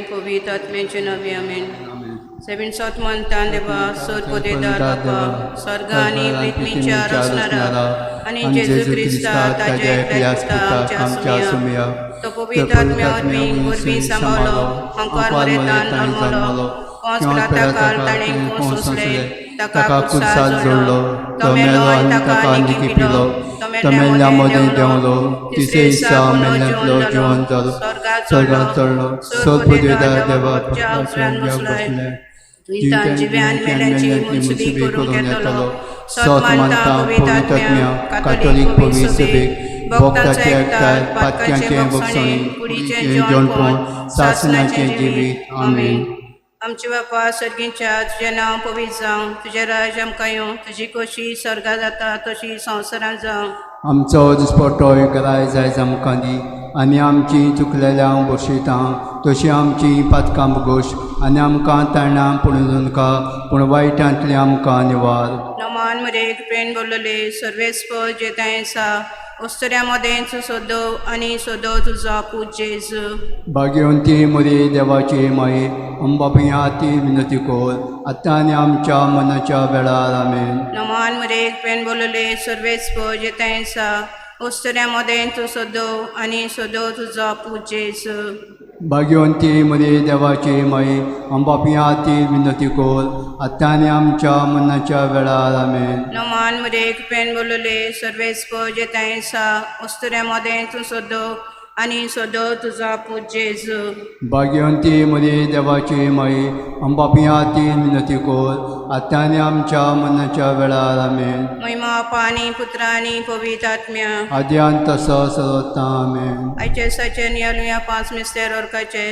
Puvit at mention amin. 7 South Mantan deba, Sod Podeda Dapa, Sargani Britmincha Rasnara, Ani Jesu Christa, Tajek Lekuta, Amchasumia, Topovitat Meotming, Urbi Samolo, Angkar Moretan Almolo, Conspirata Taning Consusle, Takakusa Zolo, Tomelo Antaka Nikipilo, Tomeliamo de Diolo, Tisesa Menatlo Joandalo, Sorgatolo, Sod Podeda Deva, Muslim. Intan jivian melenci munsubi kurung ketolo sot manta povitatmya katolik povisebik bokta cekta patkanche boksoni पुरीचे जॉनपॉन शासनाचे जीवित आमीन. आमचे बापा सर्गींच्या तुझे नाव पवित्र जावं, तुझे राज आमकां येवं, तुजी कशी स्वर्गा जाता तशी संवसारांत जावं. आमचो दिसपट्टो कराय जाय आमकां दी आनी आमची चुकलेल्या बक्षितां तशी आमची पातकां बगोश आनी आमकां तारणां पडून का पूण वायटांतली आमकां निवार. नमान मरे प्रेम बोलले सर्वेस्प जेताय आसा ओस्तऱ्यामध्ये सोदो आनी सोदो तुझा पूज जेजू. भाग्यवंती मरी देवाची माई अंबापिया ती विनंती कोर आतां आनी आमच्या मनाच्या वेळार आमेन. नमान मरे प्रेम बोलले सर्वेस्प जेताय आसा ओस्तऱ्यामध्ये तूं सोदो आनी सोदो तुझा पूज जेजू. भाग्यवंती मरी देवाची माई अंबापिया ती विनंती कोर आतां आनी आमच्या मनाच्या वेळार आमेन. नमान मरे प्रेम बोलले सर्वेस्प जेताय आसा ओस्तऱ्यामध्ये तूं सोदो आनी सोदो तुझा पूज जेजू. भाग्यवंती मरी देवाची माई अंबापिया ती विनंती कोर आतां आनी आमच्या मनाच्या वेळार आमेन. महिमा पानी पुत्रानी पवित्र आत्म्या आद्यांत तसो सर्वोत्तां आमेन. आयचे साचे नियालुया 5 मिस्तेर ओरकाचे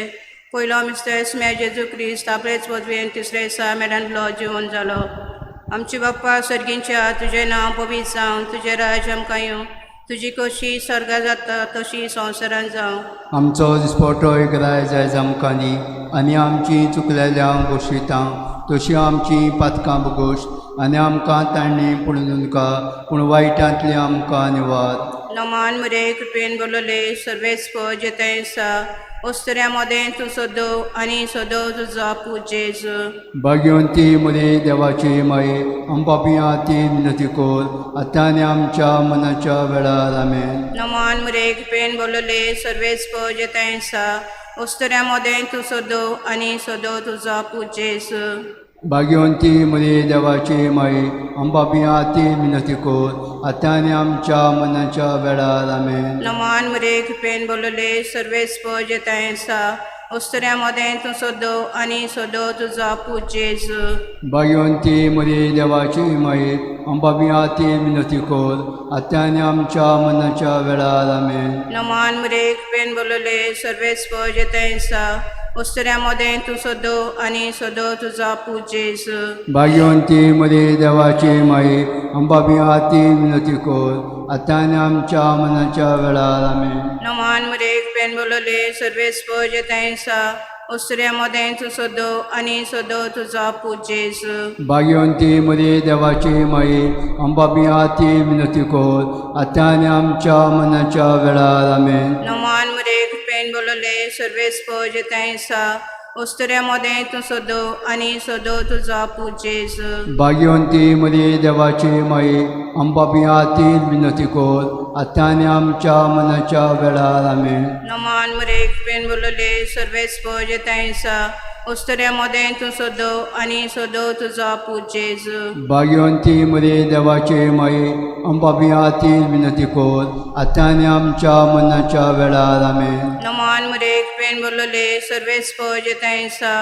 पयलो मिस्तेर स्मे जेजू क्रिस्त आपलेच पदवेन तिसरे दिसा मेडांतलो जिवन जालो. आमचे बाप्पा सर्गींच्या तुझे नांव पवित्र जावं, तुझे राज आमकां येवं, तुजी कशी स्वर्गा जाता तशी संवसारांत जावं. आमचो दिसपट्टो कराय जाय आमकां दी आनी आमची चुकलेल्या गोश्टितां तशी आमची पातकां बगोश आनी आमकां ताणणी पडून का पूण वायटांतली आमकां निवार. नमान मरे कृपेन बोलले सर्वेस्प जेताय आसा ओस्तऱ्यामध्ये तूं सोदो आनी सोदो तुझा पूज जेजू. भाग्यवंती मरी देवाची माई अंबापिया ती विनंती कोर आतां आनी आमच्या मनाच्या वेळार आमेन. नमान मरे कृपेन बोलले सर्वेस्प जेताय आसा ओस्तऱ्यामध्ये तूं सोदो आनी सोदो तुझा पूज जेजू. भाग्यवंती मरी देवाची माई अंबापिया ती विनंती कोर आतां आनी आमच्या मनाच्या वेळार आमेन. नमान मरे कृपेन बोलले सर्वेस्प जेताय आसा ओस्तऱ्यामध्ये तूं सोदो आनी सोदो तुझा पूज जेजू. भाग्यवंती मरी देवाची माई अंबापिया ती विनंती कोर आतां आनी आमच्या मनाच्या वेळार आमेन. नमान मरे कृपेन बोलले सर्वेस्प जेताय आसा ओस्तऱ्यामध्ये तूं सोदो आनी सोदो तुझा पूज जेजू. भाग्यवंती मरी देवाची माई अंबापिया ती विनंती कोर आतां आनी आमच्या मनाच्या वेळार आमेन. नमान मरे कृपेन बोलले सर्वेस्प जेताय आसा ओस्तऱ्यामध्ये तूं सोदो आनी सोदो तुझा पूज जेजू. भाग्यवंती मरी देवाची माई अंबापिया ती विनंती कोर आतां आनी आमच्या मनाच्या वेळार आमेन. नमान मरे कृपेन बोलले सर्वेस्प जेताय आसा ओस्तऱ्यामध्ये तूं सोदो आनी सोदो तुझा पूज जेजू. भाग्यवंती मरी देवाची माई अंबापिया ती विनंती कोर आतां आनी आमच्या मनाच्या वेळार आमेन. नमान मरे कृपेन बोलले सर्वेस्प जेताय आसा ओस्तऱ्यामध्ये तूं सोदो आनी सोदो तुझा पूज जेजू. भाग्यवंती मरी देवाची माई अंबापिया ती विनंती कोर आतां आनी आमच्या मनाच्या वेळार आमेन. नमान मरे कृपेन बोलले सर्वेस्प जेताय आसा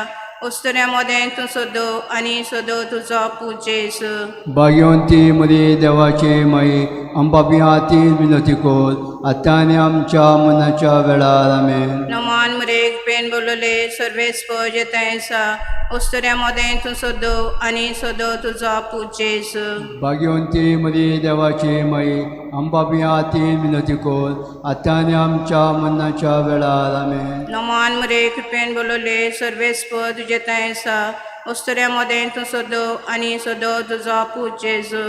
ओस्तऱ्यामध्ये तूं सोदो आनी सोदो तुझा पूज जेजू. भाग्यवंती मरी देवाची माई अंबापिया ती विनंती कोर आतां आनी आमच्या मनाच्या वेळार आमेन. नमान मरे कृपेन बोलले सर्वेस्प जेताय आसा ओस्तऱ्यामध्ये तूं सोदो आनी सोदो तुझा पूज जेजू. भाग्यवंती मरी देवाची माई अंबापिया ती विनंती कोर आतां आनी आमच्या मनाच्या वेळार आमेन. नमान मरे कृपेन बोलले सर्वेस्प जेताय आसा उस्तऱ्यामध्ये तू सोदो आणि सोदो तुझा पूज जेजू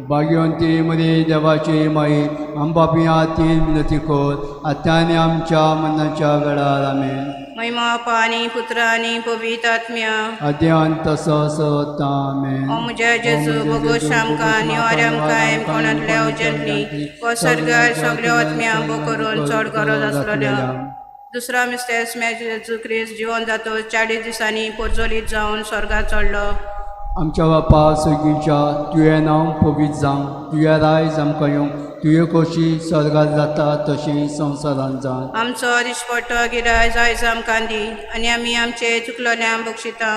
भाग्यवंती मध्ये देवाची माई आंबापियातील विनंती कर आता आणि आमच्या मनाच्या वेळार आमेन. महिमा पाणी पुत्र आणि पवित्र आत्म्या अद्यान तसं सता आमेन. ओ मुझे जेजू बगो शामका निवार्याम कायम कोणातल्या उजडली व सर्गार सगळ्या आत्म्या बो करून चढ गरज असलेल्या दुसरा मिस्टेस मॅ जेजू क्रिस्त जिवन जातो 40 दिसांनी पोरजोलीत जाऊन स्वर्गात चढलो. आमच्या बापा सगळींच्या तुवें नांव पवित्र जावं, तुवें रायज आमकां येवंक, तुवें कशी स्वर्गांत जाता तशी संवसारांत जावं. आमचो दिसपट्टो गिराय जायज आमकां दी आनी आमी आमचे चुकलोल्यांक बक्षिता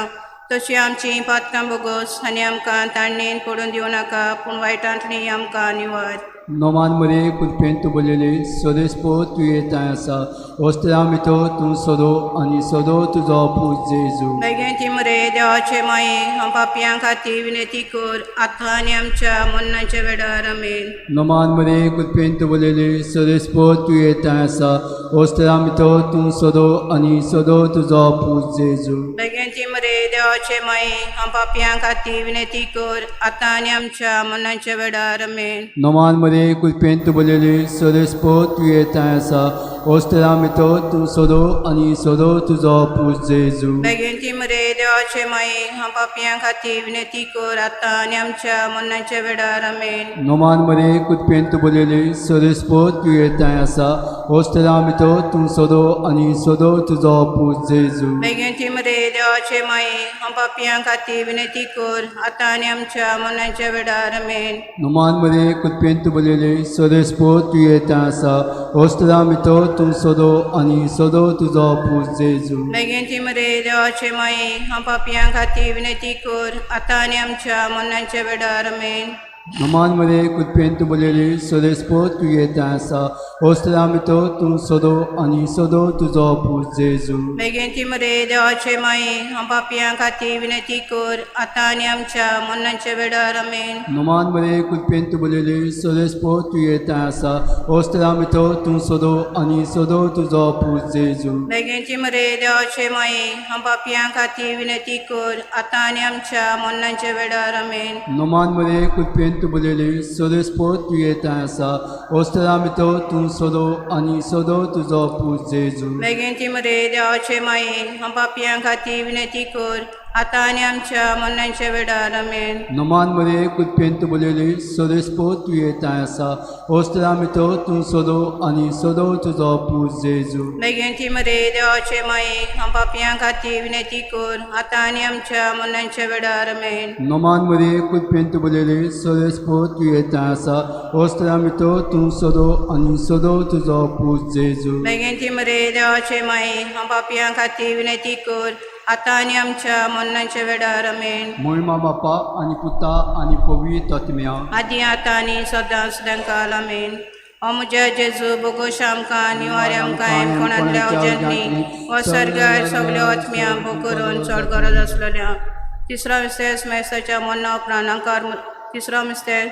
तशी आमची पातकां बोगोस आनी आमकां ताणणेन पडून दिवं नाका पूण वायटांतली आमकां निवार. नोमान मरे कुरपेन तूं बरयली सोदेस्पो तुवें थंय आसा वस्त्रां भितर तूं सोदो आनी सोदो तुजो पूज जेजू. बेगीन ती मरे देवाचे माये हांव पापयां खातीर विनंती कर आतां आनी आमच्या मरणाच्या वेळार आमेन. नोमान मरे कुरपेन तूं बरयली सोदेस्पो तुवें थंय आसा वस्त्रां भितर तूं सोदो आनी सोदो तुजो पूज जेजू. बेगीन ती मरे देवाचे माये हांव पापयां खातीर विनंती कर आतां आनी आमच्या मरणाच्या वेळार आमेन. नोमान मरे कुरपेन तूं बरयली सोदेस्पो तुवें थंय आसा वस्त्रां भितर तूं सोदो आनी सोदो तुजो पूज जेजू. बेगीन ती मरे देवाचे माये हांव पापयां खातीर विनंती कर आतां आनी आमच्या मरणाच्या वेळार आमेन. नोमान मरे कुरपेन तूं बरयली सोदेस्पो तुवें थंय आसा वस्त्रां भितर तूं सोदो आनी सोदो तुजो पूज जेजू. बेगीन ती मरे देवाचे माये हांव पापयां खातीर विनंती कर आतां आनी आमच्या मरणाच्या वेळार आमेन. नोमान मरे कुरपेन तूं बरयली सोदेस्पो तुवें थंय आसा वस्त्रां भितर तूं सोदो आनी सोदो तुजो पूज जेजू. बेगीन ती मरे देवाचे माये हांव पापयां खातीर विनंती कर आतां आनी आमच्या मरणाच्या वेळार आमेन. नोमान मरे कुरपेन तूं बरयली सोदेस्पो तुवें थंय आसा वस्त्रां भितर तूं सोदो आनी सोदो तुजो पूज जेजू. बेगीन ती मरे देवाचे माये हांव पापयां खातीर विनंती कर आतां आनी आमच्या मरणाच्या वेळार आमेन. नोमान मरे कुरपेन तूं बरयली सोदेस्पो तुवें थंय आसा वस्त्रां भितर तूं सोदो आनी सोदो तुजो पूज जेजू. बेगीन ती मरे देवाचे माये हांव पापयां खातीर विनंती कर आतां आनी आमच्या मरणाच्या वेळार आमेन. नोमान मरे कुरपेन तूं बरयली सोदेस्पो तुवें थंय आसा वस्त्रां भितर तूं सोदो आनी सोदो तुजो पूज जेजू. बेगीन ती मरे देवाचे माये हांव पापयां खातीर विनंती कर आतां आनी आमच्या मरणाच्या वेळार आमेन. नोमान मरे कुरपेन तूं बरयली सोदेस्पो तुवें थंय आसा वस्त्रां भितर तूं सोदो आनी सोदो तुजो पूज जेजू. बेगीन ती मरे देवाचे माये हांव पापयां खातीर विनंती कर आतां आनी आमच्या मरणाच्या वेळार आमेन. नोमान मरे कुरपेन तूं बरयली सोदेस्पो तुवें थंय आसा वस्त्रां भितर तूं सोदो आनी सोदो तुजो पूज जेजू. बेगीन ती मरे देवाचे माये हांव पापयां खातीर विनंती कर आतां आनी आमच्या मरणाच्या वेळार आमेन. महिमा बापा आनी पुता आनी पवित्र आत्म्या आदी आतां आनी सदां सदांकाल आमेन. ओ मुझे जेजू बोगोश आमकां निवार्या आमकां कोणातल्या उजडली व सर्गार सगळ्या आत्म्या बो करून चड गरज असलेल्या तिसरा मिस्तेस मेस्ताच्या मरना उपरांत आंकार तिसरा मिस्तेस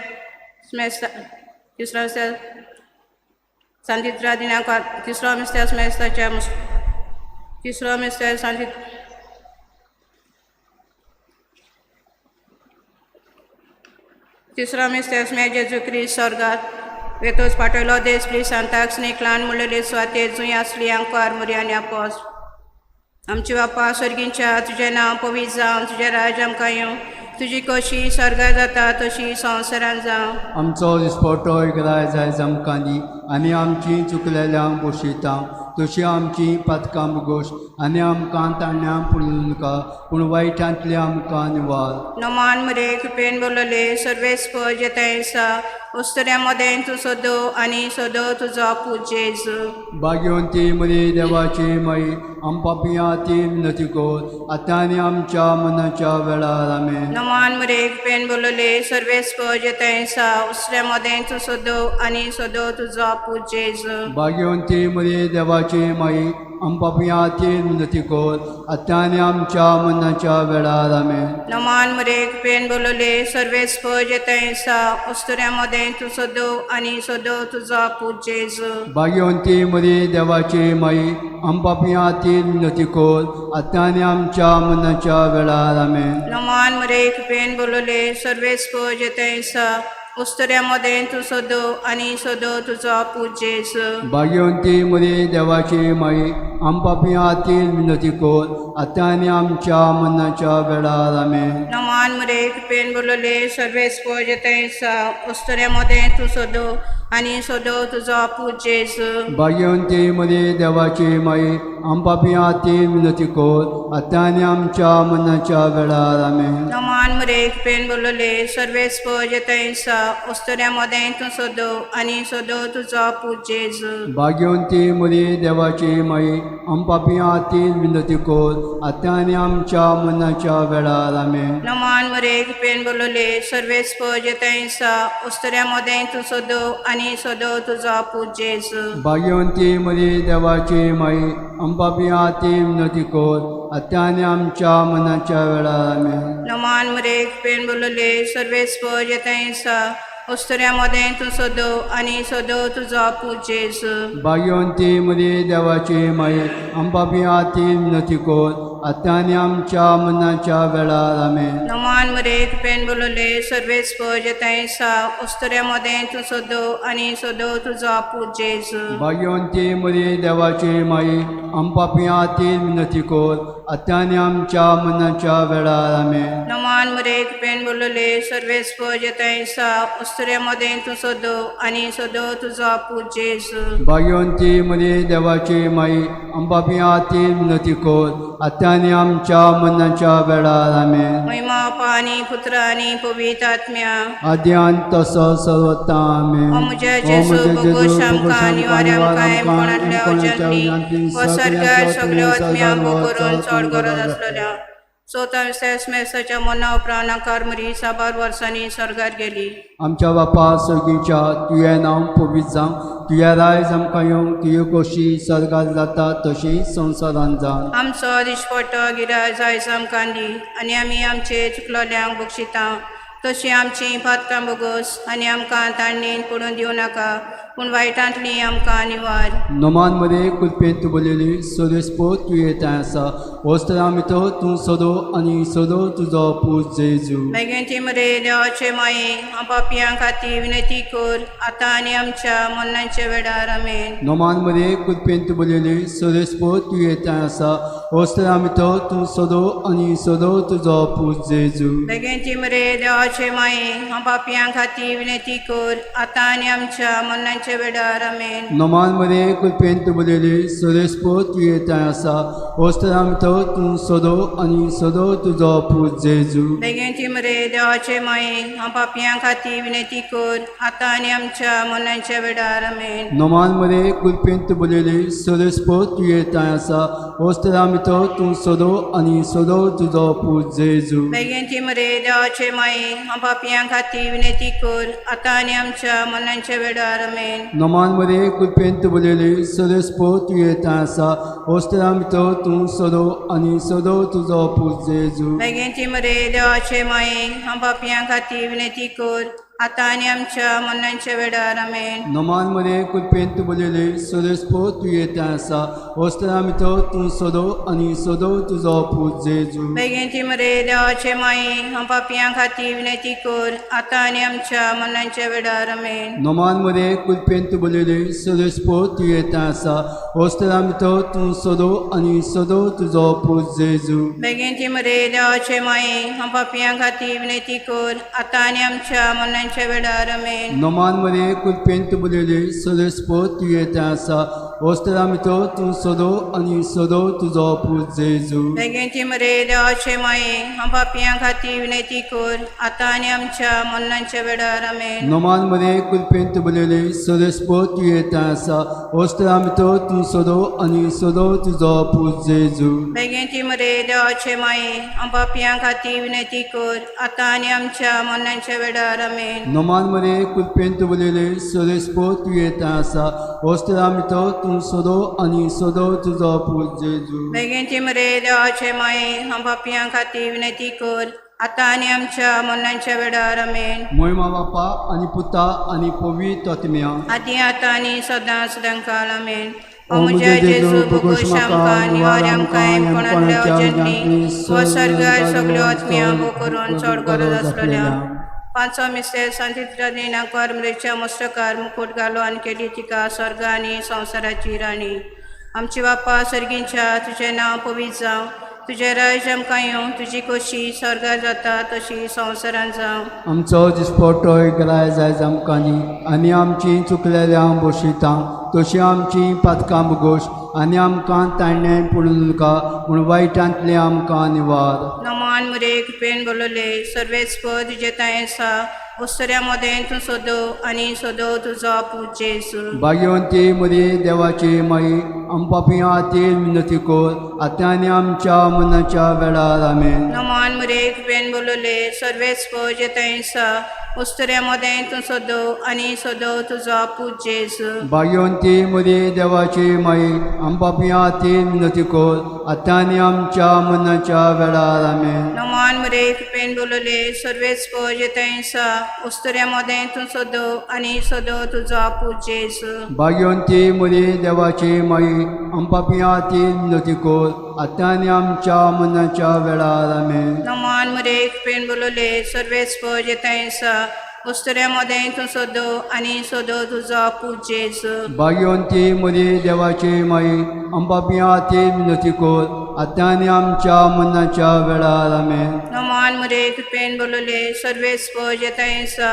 सांतित्रा दिनांकार तिसरा मिस्तेस मेस्ताच्या तिसरा मिस्तेस तिसरा मिस्तेस मे जेजू क्रिस्त स्वर्गात वेतोच पाठयलो देश प्ली सांताक स्नेकलान म्हणलेले स्वाते जुंय आसली आंकार मुरी आनी आपोस आमची बापा स्वर्गींच्या तुजें नांव पवित्र जावं तुजें राज आमकां येवं तुजी कशी स्वर्गात जाता तशी संवसारांत जावं. आमचो दिसपट्टो इकराय जायज आमकां दी आनी आमची चुकलेल्यांक बक्षिता तशी आमची पातकां बगोश आनी आमकां ताणण्यां पडूं नाका पूण वायटांतली आमकां निवार. नोमान मरे कृपेन बोलले सर्वेस्प जेताय आसा उस्तऱ्या मदें तूं सोदो आनी सोदो तुजो पूज जेजू. भाग्यवंती मरे देवाची माई आम पापियां ती विनंती कर आतां आनी आमच्या मनाच्या वेळार आमेन. नोमान मरे कृपेन बोलले सर्वेस्प जेताय आसा उस्तऱ्या मदें तूं सोदो आनी सोदो तुजो पूज जेजू. भाग्यवंती मरे देवाची माई आम पापियां खातीर विनंती कर आतां आनी आमच्या मरणाच्या वेळार आमेन. नमान मरेक पेन बोलले सर्वेस पज येता उस्तुऱ्यामध्ये तू सोदो आणि सोदो तुझा पूज जेजू. भाग्यवंती मरी देवाची माई आम पापियां खातीर विनंती कर आतां आनी आमच्या मरणाच्या वेळार आमेन. नमान मरेक पेन बोलले सर्वेस पज येता उस्तुऱ्यामध्ये तू सोदो आणि सोदो तुझा पूज जेजू. भाग्यवंती मरी देवाची माई आम पापियां खातीर विनंती कर आतां आनी आमच्या मरणाच्या वेळार आमेन. नमान मरेक पेन बोलले सर्वेस पज येता उस्तुऱ्यामध्ये तू सोदो आणि सोदो तुझा पूज जेजू. भाग्यवंती मरी देवाची माई आम पापियां खातीर विनंती कर आतां आनी आमच्या मरणाच्या वेळार आमेन. नमान मरेक पेन बोलले सर्वेस पज येता उस्तुऱ्यामध्ये तू सोदो आणि सोदो तुझा पूज जेजू. भाग्यवंती मरी देवाची माई आम पापियां खातीर विनंती कर आतां आनी आमच्या मरणाच्या वेळार आमेन. नमान मरेक पेन बोलले सर्वेस पज येता उस्तुऱ्यामध्ये तू सोदो आणि सोदो तुझा पूज जेजू. भाग्यवंती मरी देवाची माई आम पापियां खातीर विनंती कर आतां आनी आमच्या मरणाच्या वेळार आमेन. नमान मरेक पेन बोलले सर्वेस पज येता उस्तुऱ्यामध्ये तू सोदो आणि सोदो तुझा पूज जेजू. भाग्यवंती मरी देवाची माई आम पापियां खातीर विनंती कर आतां आनी आमच्या मरणाच्या वेळार आमेन. नमान मरेक पेन बोलले सर्वेस पज येता उस्तुऱ्यामध्ये तू सोदो आणि सोदो तुझा पूज जेजू. भाग्यवंती मरी देवाची माई आम पापियां खातीर विनंती कर आतां आनी आमच्या मरणाच्या वेळार आमेन. नमान मरेक पेन बोलले सर्वेस पज येता उस्तुऱ्यामध्ये तू सोदो आणि सोदो तुझा पूज जेजू. भाग्यवंती मरी देवाची माई आम पापियां खातीर विनंती कर आतां आनी आमच्या मरणाच्या वेळार आमेन. महिमा पानी पुत्र आणि पवित्र आत्म्या आद्यान तसो सर्वता आमेन. ओ मुझे जेजू बगोश आमकां निवाऱ्या कायम कोणातल्या उजळणी व सर्गार सगळ्यो आत्म्या करून चड गरज आसलेल्या मेसाच्या मना उपरांत नाकार मरी 6 वर्सांनी स्वर्गार गेली. आमच्या बापा सर्गीच्या तुवें नांव पवित्र जावं तुवें रायज आमकां येवंक तुवें कशी सर्गार जाता तशी संवसारांत जावन. आमचो दिश्पट्टो गिराय जायज आमकां दी आनी आमी आमचे चुकलोल्यांक बक्षिता तशी आमची पातकां बगोस आनी आमकां ताणणेन पडून दिवं नाका पूण वायटांतली आमकां निवार. नमान मरे कुल्पेंत तूं बोलिल्ली सोरेस्पो तूं येताय आसा वस्त्रां भितर तूं सोदो आनी सोदो तुजो पूज जेजू. बेगेंती मरे देवाचे माये पापियां खातीर विनंती कर आतां आनी आमच्या मरणाच्या वेळार आमेन. नमान मरे कुल्पेंत तूं बोलिल्ली सोरेस्पो तूं येताय आसा वस्त्रां भितर तूं सोदो आनी सोदो तुजो पूज जेजू. बेगेंती मरे देवाचे माये पापियां खातीर विनंती कर आतां आनी आमच्या मरणाच्या वेळार आमेन. नमान मरे कुल्पेंत तूं बोलिल्ली सोरेस्पो तूं येताय आसा वस्त्रां भितर तूं सोदो आनी सोदो तुजो पूज जेजू. बेगेंती मरे देवाचे माये पापियां खातीर विनंती कर आतां आनी आमच्या मरणाच्या वेळार आमेन. नमान मरे कुल्पेंत तूं बोलिल्ली सोरेस्पो तूं येताय आसा वस्त्रां भितर तूं सोदो आनी सोदो तुजो पूज जेजू. बेगेंती मरे देवाचे माये पापियां खातीर विनंती कर आतां आनी आमच्या मरणाच्या वेळार आमेन. नमान मरे कुल्पेंत तूं बोलिल्ली सोरेस्पो तूं येताय आसा वस्त्रां भितर तूं सोदो आनी सोदो तुजो पूज जेजू. बेगेंती मरे देवाचे माये पापियां खातीर विनंती कर आतां आनी आमच्या मरणाच्या वेळार आमेन. नमान मरे कुल्पेंत तूं बोलिल्ली सोरेस्पो तूं येताय आसा वस्त्रां भितर तूं सोदो आनी सोदो तुजो पूज जेजू. बेगेंती मरे देवाचे माये पापियां खातीर विनंती कर आतां आनी आमच्या मरणाच्या वेळार आमेन. नमान मरे कुल्पेंत तूं बोलिल्ली सोरेस्पो तूं येताय आसा वस्त्रां भितर तूं सोदो आनी सोदो तुजो पूज जेजू. बेगेंती मरे देवाचे माये पापियां खातीर विनंती कर आतां आनी आमच्या मरणाच्या वेळार आमेन. नमान मरे कुल्पेंत तूं बोलिल्ली सोरेस्पो तूं येताय आसा वस्त्रां भितर तूं सोदो आनी सोदो तुजो पूज जेजू. बेगेंती मरे देवाचे माये पापियां खातीर विनंती कर आतां आनी आमच्या मरणाच्या वेळार आमेन. नमान मरे कुल्पेंत तूं बोलिल्ली सोरेस्पो तूं येताय आसा वस्त्रां भितर तूं सोदो आनी सोदो तुजो पूज जेजू. बेगेंती मरे देवाचे माये पापियां खातीर विनंती कर आतां आनी आमच्या मरणाच्या वेळार आमेन. आमेन. नोमान मरे कुलपेंत उलयले सोरेस्पो तूं येता आसा वस्त्रामितो तूं सोदो आनी सोदो तुजो पूत जेजू बेगीनची मरे देवाचे माये हम पापियां खातीर विनंती कर आतां आनी आमच्या मरणाच्या वेळार आमेन. मोहिमा बापा आनी पुता आनी पवित्र आत्म्या आदी आतां आनी सदां सदांकाळ आमेन. ओ मुझे जेजू बगोश म्हाका निवार निवार आमकां कोणांतल्या कोणाच्या अजंती व सर्गार सगळ्यो आत्म्या भोव चड करून चड गरज आसलेल्या पांचवो मिस्तेर सांतित्र दिनांकार मरेच्या मस्तकार मुकुट घालो आनी केली तिका स्वर्ग आनी संवसाराची राणी. आमची बापा सर्गींच्या तुजें नांव पवित्र जावं तुजें राज आमकां येवं तुजी खोशी स्वर्गार जाता तशी संवसारांत जावं. आमचो दिसपट्टोय गराय जाय आमकां दी आनी आमची चुकलेल्या बोशितां तशी आमची पातकां बगोश आनी आमकां ताणें पडून तुका पूण वायटांतले आमकां निवार. नमान मुरे कृपेन बोलले सर्वेस्पद तुजे ताय आसा उस्तऱ्या मोदें तूं सोदो आनी सोदो तुजो पूत जेजू. भाग्यवंती मरी देवाची माई आम पापियां खातीर विनंती कर आतां आनी आमच्या मरणाच्या वेळार आमेन. नमान मुरे कृपेन बोलले सर्वेस्पद तुजे ताय आसा उस्तऱ्या मोदें तूं सोदो आनी सोदो तुजो पूत जेजू. भाग्यवंती मरी देवाची माई आम पापियां खातीर विनंती कर आतां आनी आमच्या मरणाच्या वेळार आमेन. नमान मुरे कृपेन बोलले सर्वेस्पद तुजे ताय आसा उस्तऱ्या मोदें तूं सोदो आनी सोदो तुजो पूत जेजू. भाग्यवंती मरी देवाची माई आम पापियां खातीर विनंती कर आतां आनी आमच्या मरणाच्या वेळार आमेन. नमान मुरे कृपेन बोलले सर्वेस्पद तुजे ताय आसा उस्तऱ्या मोदें तूं सोदो आनी सोदो तुजो पूत जेजू. भाग्यवंती मरी देवाची माई आम पापियां खातीर विनंती कर आतां आनी आमच्या मरणाच्या वेळार आमेन. नमान मुरे कृपेन बोलले सर्वेस्पद तुजे ताय आसा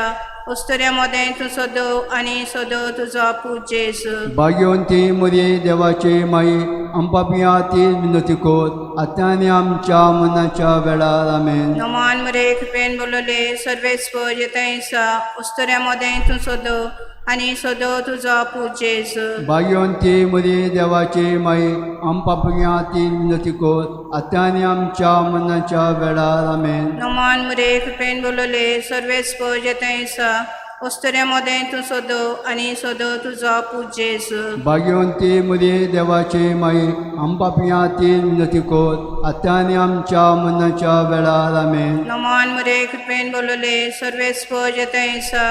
उस्तऱ्या मोदें तूं सोदो आनी सोदो तुजो पूत जेजू. भाग्यवंती मरी देवाची माई आम पापियां खातीर विनंती कर आतां आनी आमच्या मरणाच्या वेळार आमेन. नमान मुरे कृपेन बोलले सर्वेस्पद तुजे ताय आसा उस्तऱ्या मोदें तूं सोदो आनी सोदो तुजो पूत जेजू. भाग्यवंती मरी देवाची माई आम पापियां खातीर विनंती कर आतां आनी आमच्या मरणाच्या वेळार आमेन. नमान मुरे कृपेन बोलले सर्वेस्पद तुजे ताय आसा उस्तऱ्या मोदें तूं सोदो आनी सोदो तुजो पूत जेजू. भाग्यवंती मरी देवाची माई आम पापियां खातीर विनंती कर आतां आनी आमच्या मरणाच्या वेळार आमेन. नमान मुरे कृपेन बोलले सर्वेस्पद तुजे ताय आसा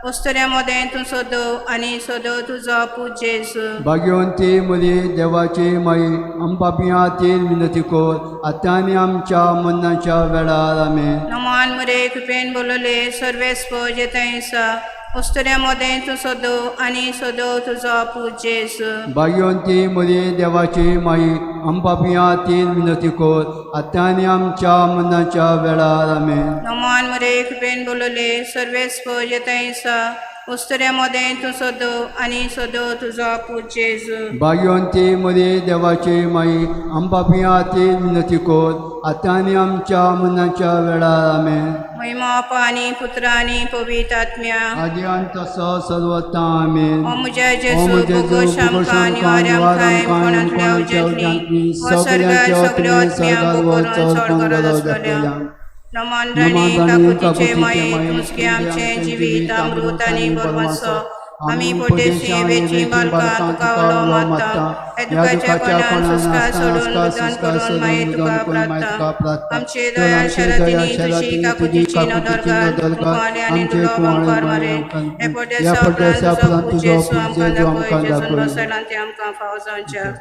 उस्तऱ्या मोदें तूं सोदो आनी सोदो तुजो पूत जेजू. भाग्यवंती मरी देवाची माई आम पापियां खातीर विनंती कर आतां आनी आमच्या मरणाच्या वेळार आमेन. नमान मुरे कृपेन बोलले सर्वेस्पद तुजे ताय आसा उस्तऱ्या मोदें तूं सोदो आनी सोदो तुजो पूत जेजू. भाग्यवंती मरी देवाची माई आम पापियां खातीर विनंती कर आतां आनी आमच्या मरणाच्या वेळार आमेन. नमान मुरे कृपेन बोलले सर्वेस्पद तुजे ताय आसा उस्तऱ्या मोदें तूं सोदो आनी सोदो तुजो पूत जेजू. भाग्यवंती मरी देवाची माई आम पापियां खातीर विनंती कर आतां आनी आमच्या मरणाच्या वेळार आमेन. महिमा बापा आनी पुत्र आनी पवित्र आत्म्या आदी अंत तसो सर्वता आमेन. ओ मुझे जेजू बगोश आमकां निवार आमकां कोणांतल्या उजळणी व सर्गार सगळ्यो आत्म्या भोव करून चड गरज आसलेल्या नमान राणी काकुतीचे माये तुमचे आमचे जिवीत अमृत आनी बरमसो आमी पोटेशी वेची बालकां तुका उलो मारता दुखाच्या कोणान सुस्कार सोडून मुद्दाम करून माये तुका प्रार्थना आमचे दयाळ शरदिनी तुझी काकुतीची नदरगार मुखाले आनी तुलो वंकार मारे हे पोटेसा उपरांत तुजो जेजू आमकां दाखय जेजून बसयलां ते आमकां फाव जावच्या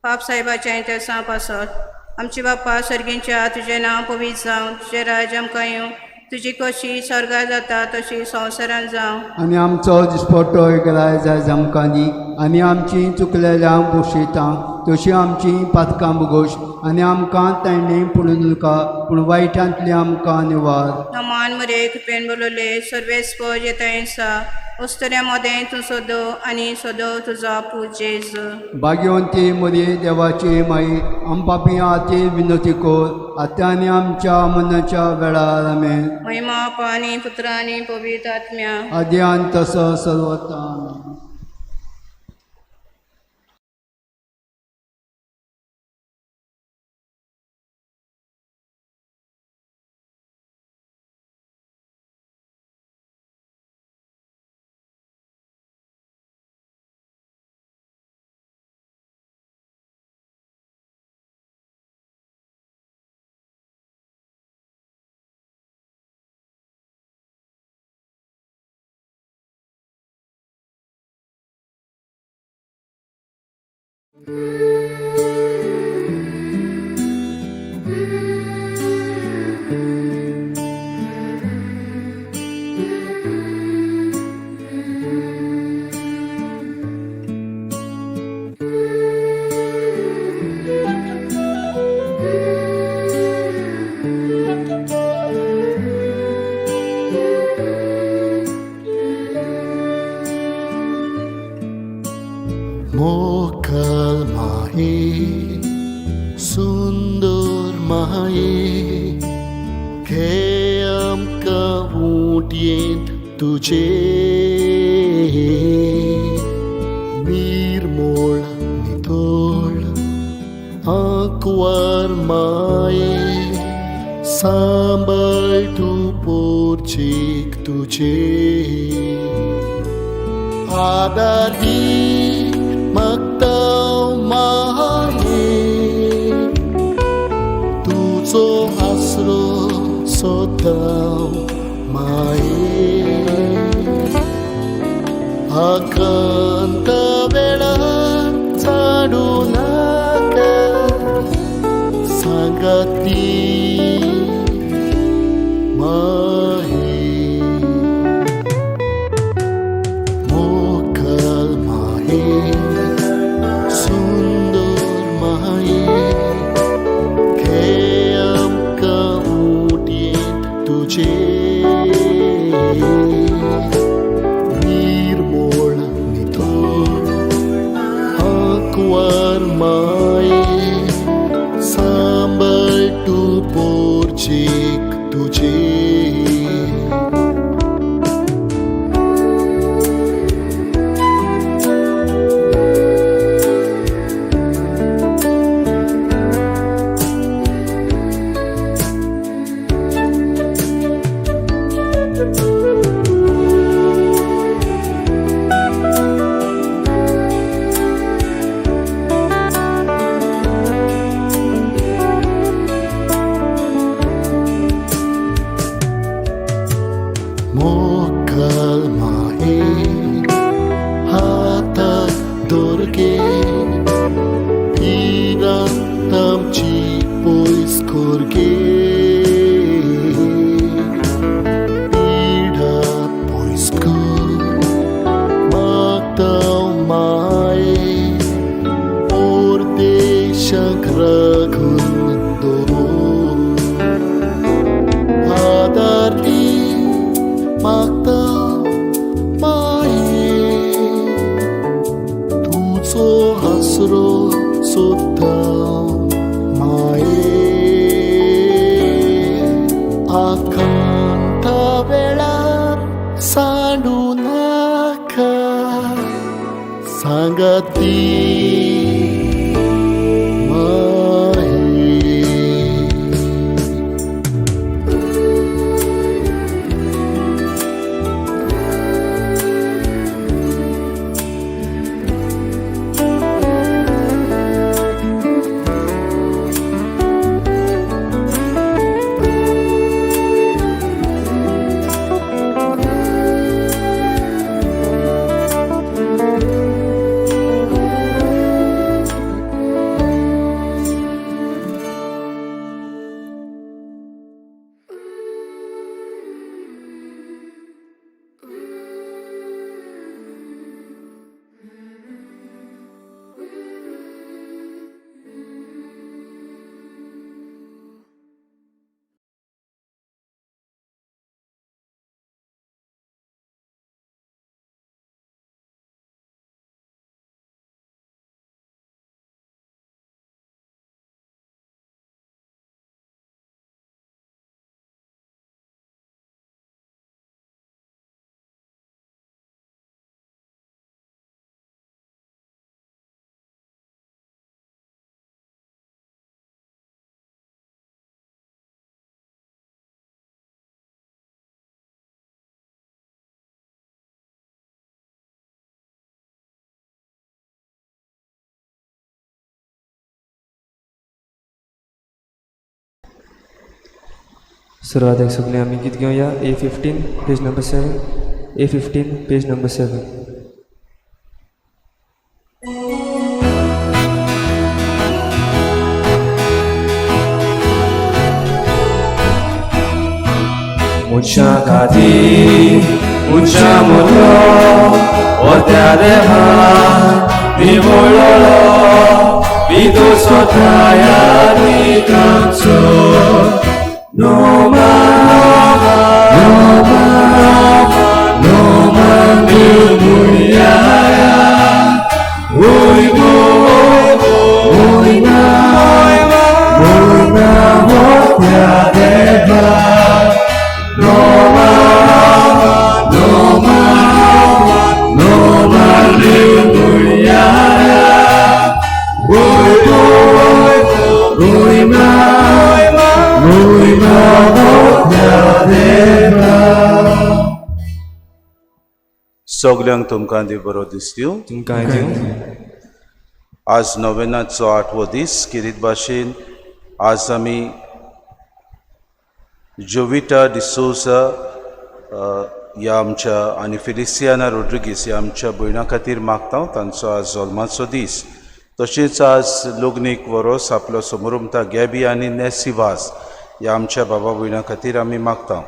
पाप साहेबाच्या इंतरसां पासत आमची बापा सर्गींच्या तुजें नांव पवित्र जावं तुजें राज आमकां येवं तुजी कशी स्वर्गार जाता तशी संवसारांत जावं. आनी आमचो दिसपट्टोय गराय जाय आमकां दी आनी आमची चुकलेल्या बोशितां तशी आमची पातकां बगोश आनी आमकां ताणें पडून नाका पूण वायटांतली आमकां निवार. नमान मुरे कृपेन बोलले सर्वेस्पद येताय आसा उस्तऱ्या मोदें तूं सोदो आनी सोदो तुजो पूत जेजू. भाग्यवंती मरी देवाची माई आम पापियां खातीर विनंती कर आतां आनी आमच्या मरणाच्या वेळार आमेन. महिमा बापा आनी पुत्र आनी पवित्र आत्म्या आदी अंत तसो सर्वता आमेन. मोकल माये सुंदर माये घे आमकां उटयेन तुजे निर्मळ नितळ आंकवार माये सांबाळ तूं पोरचेक तुजे आदार दी मागतां माये तुजो आसरो सोदां माये आकांत वेळार झाडू नाका सांगाती माये मोकल माये सुंदर माये घे आमकां उटयेन तुजे निर्मळ नितळ आंकवार माये सांबाळ तूं पोरचेक तुजे मोकल माये हाताक दोरगे पिरांत आमची पयस कोरगे पिडा पयस कर मागतां माये परदेशाक राखून दवर आदार दी मागतां माये तुजो आसरो सोदां माये आकांत वेळार सांडू नाका सांगाती माये सुरवातेक सगळें आमी गीत घेवया A15 page number 7 A15 page number 7 Uccia cati, uccia mollo, ortea de ha, mi vololo, vidu sotraia mi canzo. No man mi muliaya, oi ma, ortea de ha. No man mi muliaya, oi ma, ortea de ha. सगल्यांक तुमकां दी बरो दीस दिवं. तुमकां दिवं. आज नोवेनाचो 8वो दीस. किरीत भाशेन आज आमी जोविटा डिसोजा ह्या आमच्या आनी फिलिसियाना रोड्रिगीस ह्या आमच्या भयणा खातीर मागता. तांचो आज जल्माचो दीस. तशेंच आज लग्नीक वरोस आपलो समोरुमता गॅबी आनी नेसिवास ह्या आमच्या बाबा भयणा खातीर आमी मागता.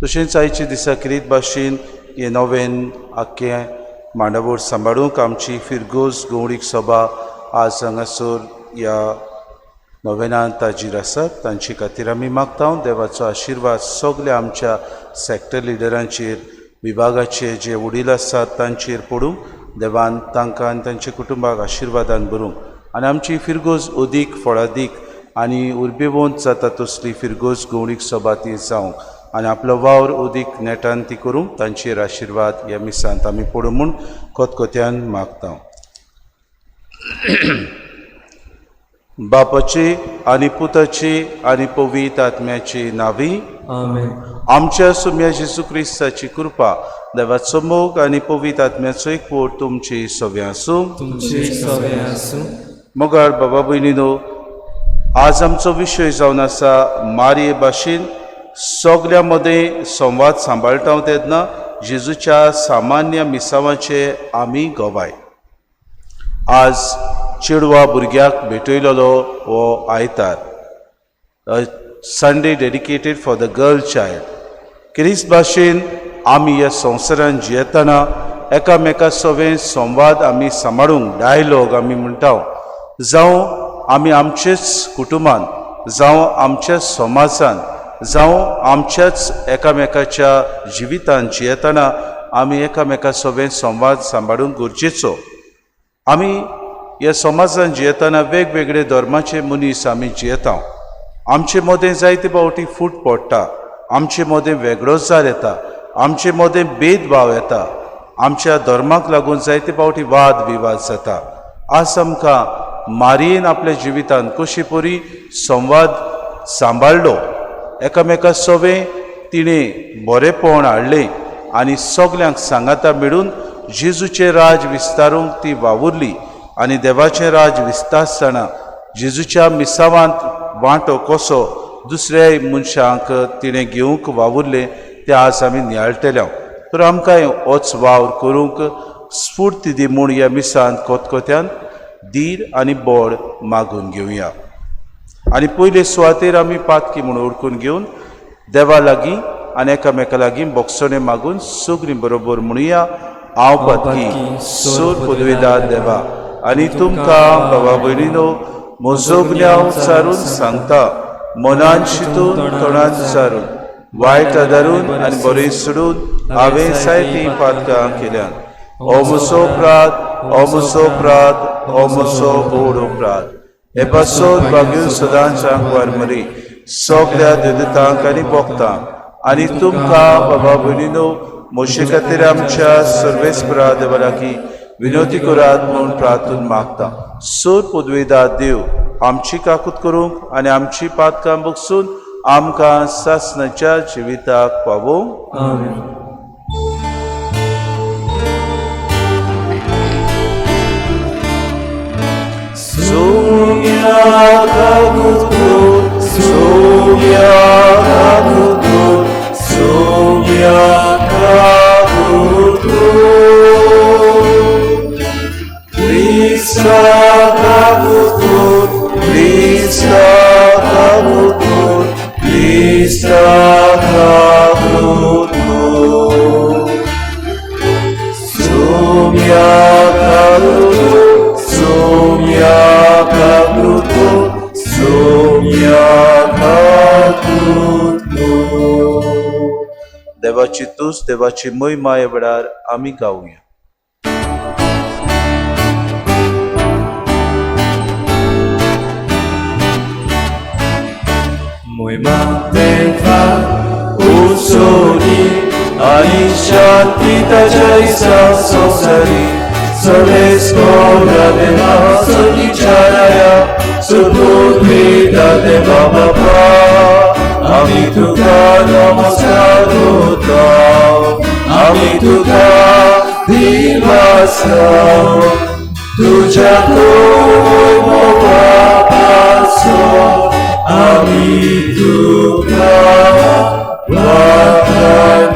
तशेंच आयच्या दिसा किरीत भाशेन हे नोवेन आख्खें मांडावळ सांबाळूंक आमची फिरगोज गवळीक सभा आज हांगासर ह्या नोवेनांत ताजीर आसात. तांचे खातीर आमी मागता. देवाचो आशिर्वाद सगल्या आमच्या सॅक्टर लिडरांचेर, विभागाचे जे वडील आसात तांचेर पडूंक, देवान तांकां आनी तांच्या कुटुंबाक आशिर्वादान भरूंक आनी आमची फिरगोज अदीक फळादीक आनी उर्बेवंत जाता तसली फिरगोज गवळीक सभा ती जावंक आनी आपलो वावर अदीक नेटान ती करूंक तांचेर आशिर्वाद ह्या मिसांत आमी पडूं म्हूण कोतकोत्यान मागता. बापाची आनी पुताची आनी पवित्र आत्म्याची नावी. आमेन. आमच्या सुम्या जेजू क्रिस्ताची कृपा, देवाचो मोग आनी पवित्र आत्म्याचो एकवट तुमची सगळ्यां आसूं. तुमची सगळ्यां आसूं. मोगाळ बाबा भयणीनो, आज आमचो विशय जावन आसा मारये भाशेन सगल्या मदें संवाद सांबाळटा तेन्ना जेजूच्या सामान्य मिसावांचे आमी गोवाय. आज चेडवा भुरग्याक भेटयलेलो हो आयतार, Sunday dedicated for the girl child. क्रिस्त भाशेन आमी ह्या संवसारान जियेतना एकामेका सवें संवाद आमी सांबाळूंक डायलॉग आमी म्हणटा, जावं आमी आमचेच कुटुंबान, जावं आमच्या समाजान, जावं आमच्याच एकामेकाच्या जिवितान जियेतना आमी एकामेका सवें संवाद सांबाळूंक गरजेचो. आमी ह्या समाजान जियेतना वेगवेगळे धर्माचे मनीस आमी जियेता. आमचे मदें जायते फावटी फूट पडटा, आमचे मदें वेगळोजार येता, आमचे मदें भेदभाव येता, आमच्या धर्माक लागून जायते फावटी वाद विवाद जाता. आज आमकां मारयेन आपल्या जिवितान कशी परी संवाद सांबाळलो, एकामेका सवें तिणें बरेपण हाडलें आनी सगल्यांक सांगाता मेळून जेजूचें राज विस्तारूंक ती वावुरली आनी देवाचें राज विस्तारतना जेजूच्या मिसावांत वांटो कसो दुसऱ्या मनशांक तिणें घेवंक वावुरलें तें आज आमी नियाळटल्या. तर आमकां होच वावर करूंक स्फूर्ती दी म्हूण ह्या मिसांत कोतकोत्यान धीर आनी बोड मागून घेवया. आनी पयले सुवातेर आमी पातकी म्हूण ओळखून घेवन देवा लागीं आनी एकामेका लागीं बोगसणे मागून सगळीं बरोबर म्हणुया. हांव पातकी सोर पदवेदार देवा आनी तुमकां बाबा भयणीनो म्हजो गुन्यांव चारून सांगता, मनान चिंतून तोंडान चारून वायट आदारून आनी बरें सोडून हांवें जायतीं पातकां केल्यान. हो म्हजो अपराध, हो म्हजो अपराध, हो म्हजो व्हड अपराध. हे पासून भाग्यून सदांच वारमरी सगल्या देवतांक आनी भक्तांक आनी तुमकां बाबा भयणीनो म्हजे खातीर आमच्या सर्वेस्परा देवा लागीं विनोती करात म्हूण प्रार्थून मागता. सोर पदवेदार देव आमची काकूत करूंक आनी आमची पातकां बगसून आमकां सासणाच्या जिविताक पावोवंक. आमेन. Krista चित्तूस देवाची महिमा ह्या वेळार आमी गावया. Moima Deva usoni ani shanti tajaisa sosari Soles kola deva sonicharaya Subudvida deva baba Ami tuka namaskar utao Ami tuka divasao Tuja koi mova paso Ami tuka wakatao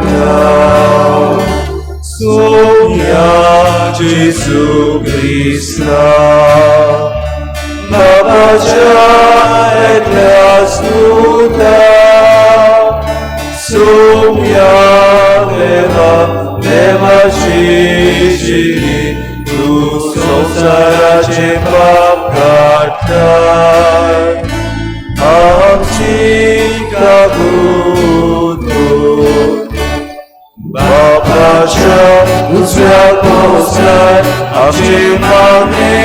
Sonia Jesu Christa Baba eklasnuta Sonia Deva Shishiri Tu Sosarache Pap Kartai Amchi Kabuto Babasha Uzra Posai Amchi Mane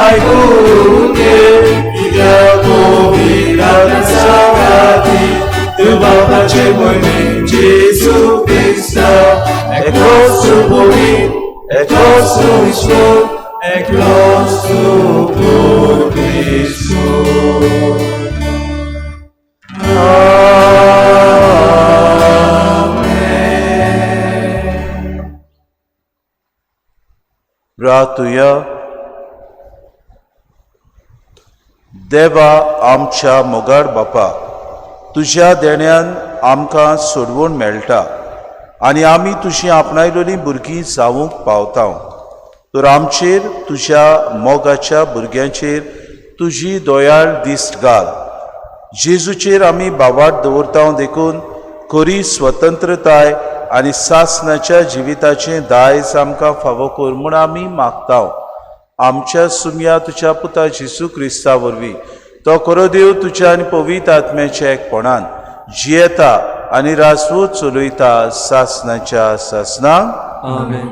Aikuke Ida Govira Nasagati Tu Babache Moime Jesu Christa Eklosu Bovi Eklosu Ishmo Eklosu Christo प्रार्थुया. देवा आमच्या मोगाड बापा तुज्या देण्यान आमकां सोडवून मेळटा आनी आमी तुजी आपणायलोली भुरगीं जावूंक पावता. तर आमचेर तुज्या मोगाच्या भुरग्यांचेर तुजी दोयाळ दिश्ट घाल. जेजूचेर आमी बावाट दवरता देखून खरी स्वतंत्रताय आनी सासणाच्या जिविताचें दायज आमकां फावो कर म्हूण आमी मागता. आमच्या सुमया तुज्या पुता जेजू क्रिस्ता वरवीं तो खरो देव तुज्या आनी पवित्र आत्म्याच्या एकपणान जियेता आनी राजवूत चलयता सासणाच्या सासणाक. Amen.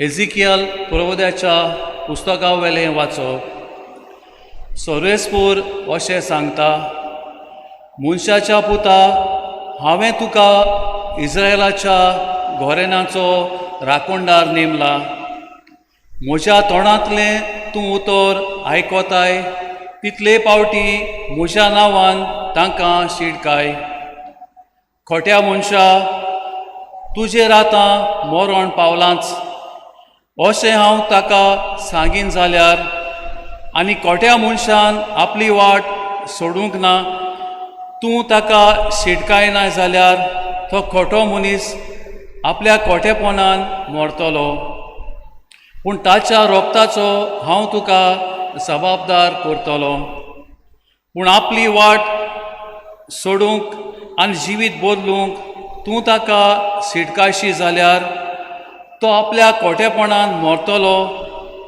एजिकियल प्रवोद्याच्या पुस्तका वेलें वाचप. सोरेस्पूर अशें सांगता, मनशाच्या पुता हांवें तुका इस्रायलाच्या घोरेनाचो राखणदार नेमला. म्हज्या तोंडांतलें तूं उतर आयकोताय तितले पावटी म्हज्या नांवान तांकां शिडकाय. खोट्या मनशा तुजेर आतां मरण पावलांच अशें हांव ताका सांगीन जाल्यार आनी खोट्या मनशान आपली वाट सोडूंक ना तूं ताका शिडकाय ना जाल्यार तो खोटो मनीस आपल्या खोटेपणान मरतलो. पूण ताच्या रोगताचो हांव तुका जबाबदार करतलो. पूण आपली वाट सोडूंक आनी जिवीत बदलूंक तूं ताका शिडकायशी जाल्यार तो आपल्या खोटेपणान मरतलो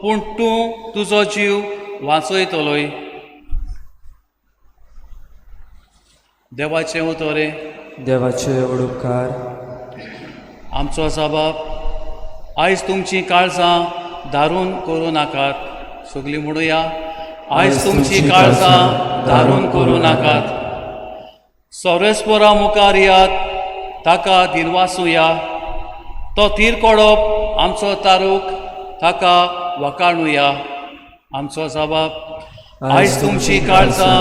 पूण तूं तुजो जीव वाचयतलोय. देवाचें उतोरे. देवाचे उडोवकार. आमचो जबाब. आयज तुमचीं काळजां दारून करूं नाकात. सगळीं म्हणुया, आयज तुमचीं काळजां दारून करूं नाकात. सोरेस्पोरा मुखार यात, ताका दिनवासुया. तो तीर कोडप आमचो तारूक, ताका वकाणुया. आमचो जबाब. आयज तुमचीं काळजां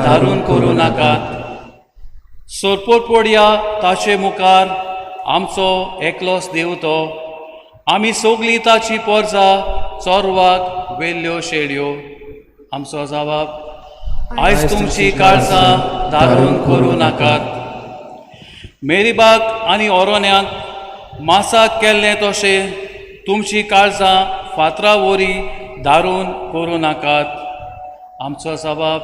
दारून करूं नाकात. सोरपोट पडया ताचे मुखार आमचो एकलोच देव तो. आमी सगळीं ताची पोरजां चोरवाक वेल्ल्यो शेड्यो. आमचो जबाब. आयज तुमचीं काळजां दारून करूं नाकात. मेरीबाग आनी ओरोन्यांत मासाक केल्लें तशें तुमचीं काळजां फातरा वरी दारून करूं नाकात. आमचो जबाब.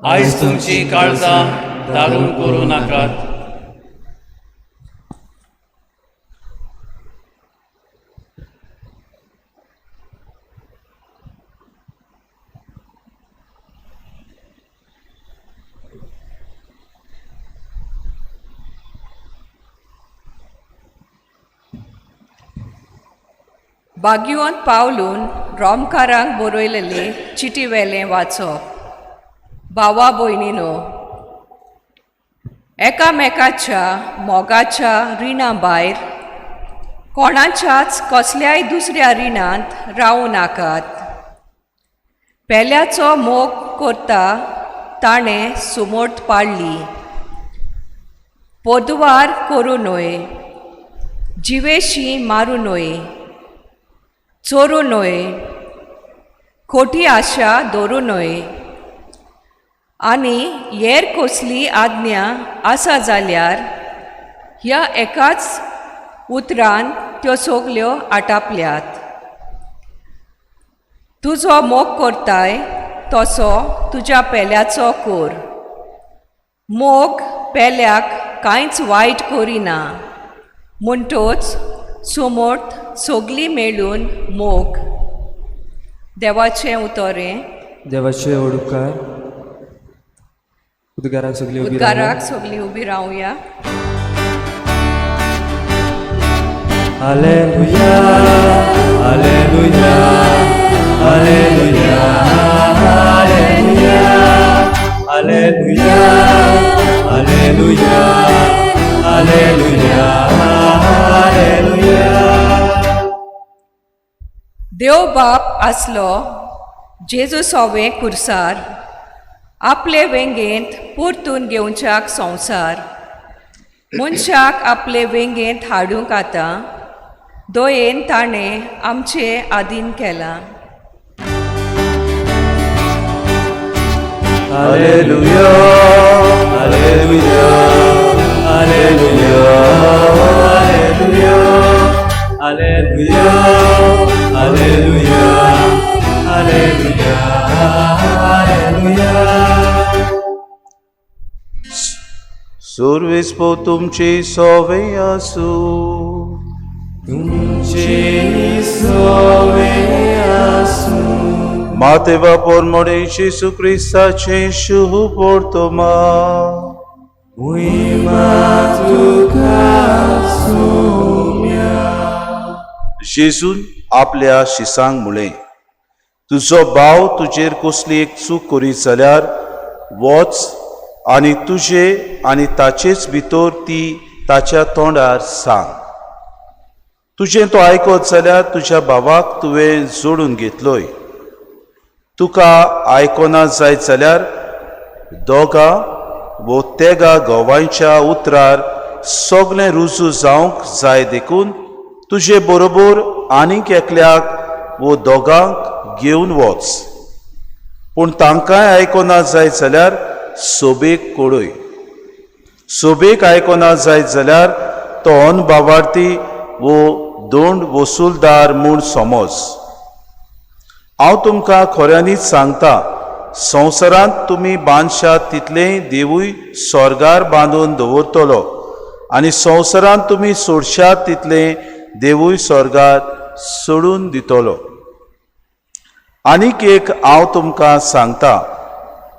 आयज तुमची काळजां दारून करूं नाकात. बागयोन पावलून रोमकारांक बरयलेले चिटी वेलें वाचप. भावा भयणीनो, एकामेकाच्या मोगाच्या रिणां भायर कोणाच्याच कसल्याय दुसऱ्या रिणांत रावूं नाकात. पेल्याचो मोग करता ताणें सुमोट पाडली. पोदवार करूं न्हय, जिवेशी मारूं न्हय, चोरूं न्हय, खोटी आशा दवरूं न्हय, आनी हेर कसली आज्ञा आसा जाल्यार ह्या एकाच उतरान त्यो सगल्यो आटापल्यात. तुजो मोग करताय तसो तुज्या पेल्याचो कर. मोग पेल्याक कांयच वायट करिना, म्हणटोच सुमोट सगळीं मेळून मोग. देवाचें उतोरें. देवाचे ओडुकार. उद्गाराक सगळीं उबी उद्गाराक सगळीं उबी रावया. हालेलुया, हालेलुया, हालेलुया, हालेलुया, हालेलुया, हालेलुया, हालेलुया, हालेलुया. देव बाप आसलो जेजू सोवे कुर्सार, आपले वेंगेंत परतून घेवच्याक संवसार. मनशाक आपले वेंगेंत हाडूंक आतां दयेन ताणें आमचे आदीन केलां. हालेलुया, हालेलुया, हालेलुया, हालेलुया, हालेलुया, हालेलुया, हालेलुया, हालेलुया. सुरविस्पो तुमची सोवे आसू. तुमची सोवे आसूं. Mateva por morei Jesus Christa ce शुभ portoma. Uima tuka soumya. जेजून आपल्या शिसांक म्हळें, तुजो भाव तुजेर कसली एक चूक करीत जाल्यार वच आनी तुजे आनी ताचेच भितर ती ताच्या तोंडार सांग. तुजें तो आयकत जाल्यार तुज्या भावाक तुवें जोडून घेतलोय. तुका आयकोना जायत जाल्यार दोगा वो तेगा गोवांच्या उतरार सगळें रुजू जावंक जाय देखून तुजे बरोबर आनीक एकल्याक वो दोगांक घेवन वच. पूण तांकांय आयकोना जायत जाल्यार सोबेक कोडय. सोबेक आयकोना जायत जाल्यार तो अनभावार्थी वो दोंड वसूलदार म्हूण समज. हांव तुमकां खऱ्यांनीच सांगता, संवसारांत तुमी बांदशात तितलें देवूय स्वर्गार बांदून दवरतलो आनी संवसारांत तुमी सोडशात तितलें देवूय स्वर्गार सोडून दितलो. आनीक एक हांव तुमकां सांगता,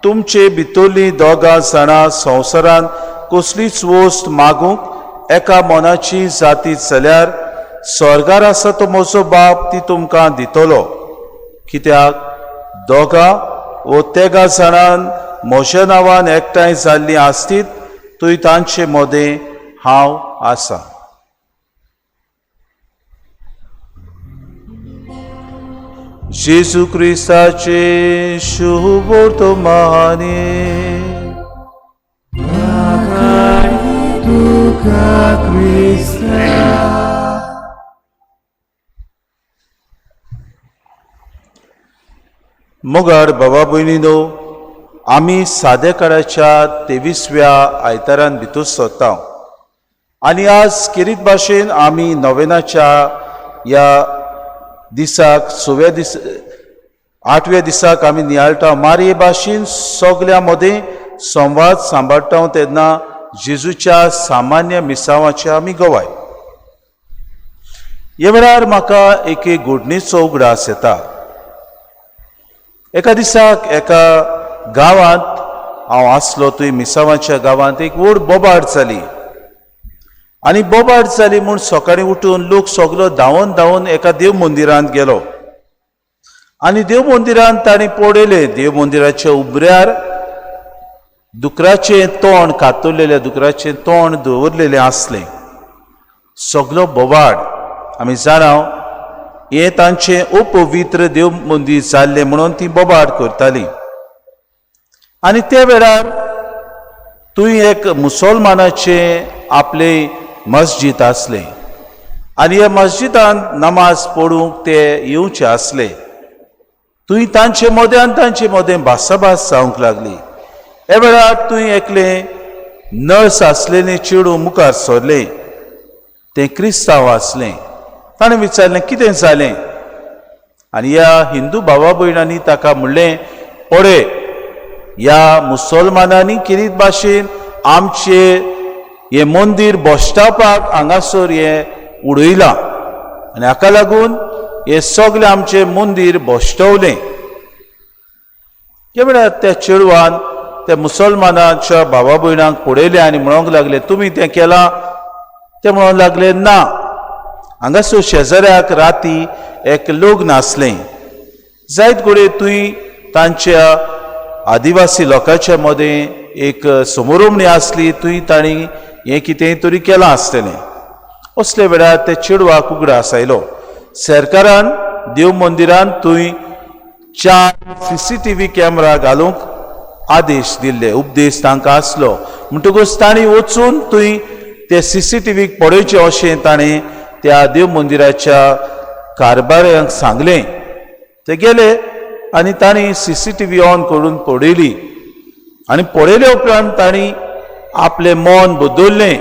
तुमचे भितरलीं दोगा जाणां संवसारांत कसलीच वस्त मागूंक एका मनाची जातीत जाल्यार स्वर्गार आसा तो म्हजो बाप ती तुमकां दितलो. कित्याक दोगा वो तेगा जाणां म्हज्या नांवान एकठांय जाल्लीं आसतीत थंय तांचे मदें हांव आसा. जेजू क्रिस्ताचे शुभ वर्तमाने. मोगार बाबा भयणीनो, आमी सादे काळाच्या 23व्या आयतारान भितर सरता आनी आज किरीत भाशेन आमी नोवेनाच्या ह्या दिसाक 8व्या दिसाक आमी नियाळटा मारये भाशेन सगल्या मदें संवाद सांबाळटा तेन्ना जेजूच्या सामान्य मिसावाचे आमी गवाय. ह्या वेळार म्हाका एक घडणीचो उगडास येता. एका दिसाक एका गांवांत हांव आसलो, थंय मिसावाच्या गांवांत एक व्हड बोबाड जाली. आनी बोबाड जाली म्हूण सकाळीं उठून लोक सगलो धांवन धांवन एका देव मंदिरांत गेलो. आनी देव मंदिरांत तांणी पळयलें, देव मंदिराच्या उबऱ्यार दुकराचें तोंड, कातरलेल्या दुकराचें तोंड दवरलेलें आसलें. सगलो बोबाड. आमी जाणाव हें तांचें अपवित्र देव मंदीर जाल्लें म्हणून ती बोबाड करतालीं. आनी त्या वेळार थंय एक मुसलमानाचें आपलें मस्जीद आसलें आनी ह्या मस्जिदांत नमाज पळोवंक ते येवचे आसले. थंय तांचे मदें भासाभास जावंक लागली. ह्या वेळार थंय एकलें नर्स आसलेलें चेडूं मुखार सरलें. तें क्रिस्तांव आसलें. ताणें विचारलें कितें जालें. आनी ह्या हिंदू भावा भयणांनी ताका म्हणलें, पळय, ह्या मुसलमानांनी कितें भाशेन आमचें हें मंदीर बोश्टावपाक हांगासर हें उडयलां आनी हाका लागून हें सगलें आमचें मंदीर बोश्टवलें. ह्या वेळार त्या चेडवान त्या मुसलमानाच्या भावा भयणांक पळयलें आनी म्हणूंक लागलें, तुमी तें केलां. ते म्हणूंक लागले, ना, हांगासर शेजाऱ्याक राती एक लग्न आसलें. जायत घडये थंय तांच्या आदिवासी लोकांच्या मदें एक समारंभणी आसली. थंय तांणी हें कितें तरी केलां आसतलें. असले वेळार ते चेडवाक उगडास आयलो. सरकारान देव मंदिरांत थंय 4 CCTV कॅमेरा घालूंक आदेश दिल्ले, उपदेश तांकां आसलो. म्हणटकूच तांणी वचून थंय ते CCTV पळोवचें अशें ताणें त्या देव मंदिराच्या कारभाऱ्यांक सांगलें. ते गेले आनी तांणी CCTV ऑन करून पळयली. आनी पळयले उपरांत तांणी आपलें मन बदल्लें,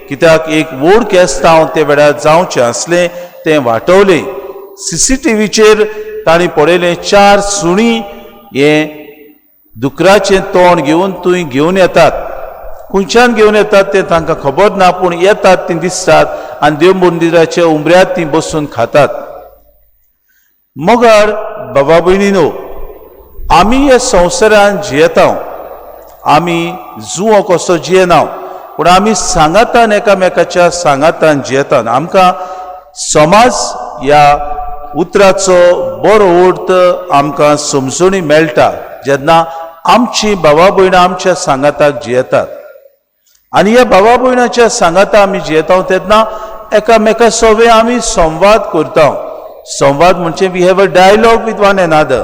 कित्याक एक व्हड केस्तांव ते वेळार जावचें आसलें तें वाटवलें. CCTVचेर तांणी पळयलें 4 सुणीं हें दुकराचें तोंड घेवन थंय घेवन येतात. खंयच्यान घेवन येतात तें तांकां खबर ना, पूण येतात तीं दिसतात आनी देव मंदिराच्या उंबऱ्यार तीं बसून खातात. मगर बाबा भयणीनो, आमी ह्या संवसारांत जियेता. आमी जुवो कसो जियेना, पूण आमी सांगातान एकामेकाच्या सांगातान जियेतात. आमकां समाज ह्या उतराचो बरो अर्थ आमकां समजुणी मेळटा जेन्ना आमची भावा भयणां आमच्या सांगाताक जियेतात. आनी ह्या भावा भयणाच्या सांगाता आमी जियेता तेन्ना एकामेका सोबे आमी संवाद करता. संवाद म्हणजे we have a dialogue with one another.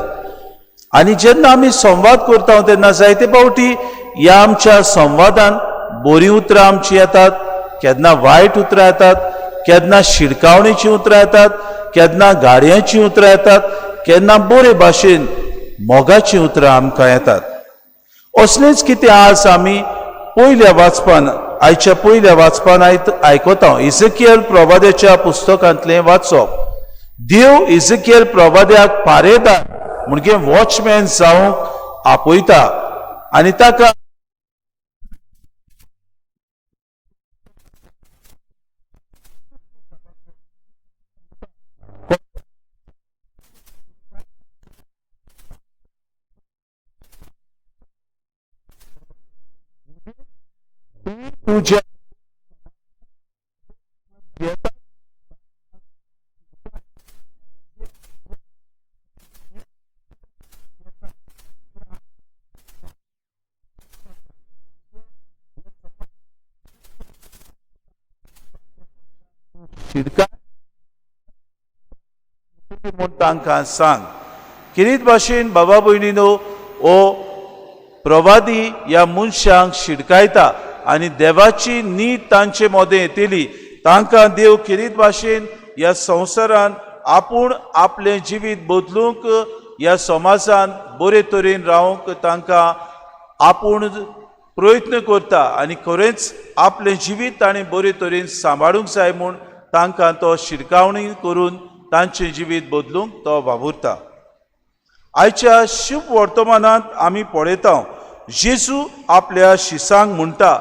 आनी जेन्ना आमी संवाद करता तेन्ना जायते फावटी ह्या आमच्या संवादान बरीं उतरां आमची येतात, केन्ना वायट उतरां येतात, केन्ना शिडकावणेचीं उतरां येतात, केन्ना गाडयांचीं उतरां येतात, केन्ना बरे भाशेन मोगाचीं उतरां आमकां येतात. असलेंच कितें आज आमी पयल्या वाचपान, आयच्या पयल्या वाचपान आयकता. इजकियल प्रवाद्याच्या पुस्तकांतलें वाचप. देव इजकियल प्रवाद्याक पारेदार म्हणजे वॉचमॅन जावंक आपयता आनी ताका तुज्या तांकां सांग. कितें भाशेन बाबा भयणीनो ओ प्रवादी ह्या मनशांक शिडकायता आनी देवाची नीत तांचे मदें येतली. तांकां देव कितें भाशेन ह्या संवसारांत आपूण आपलें जिवीत बदलूंक ह्या समाजांत बरे तरेन रावंक तांकां आपूण प्रयत्न करता आनी खरेंच आपलें जिवीत ताणें बरे तरेन सांबाळूंक जाय म्हूण तांकां तो शिडकावणी करून तांचें जिवीत बदलूंक तो वावुरता. आयच्या शुभ वर्तमानांत आमी पळयता जेजू आपल्या शिसांक म्हणटा,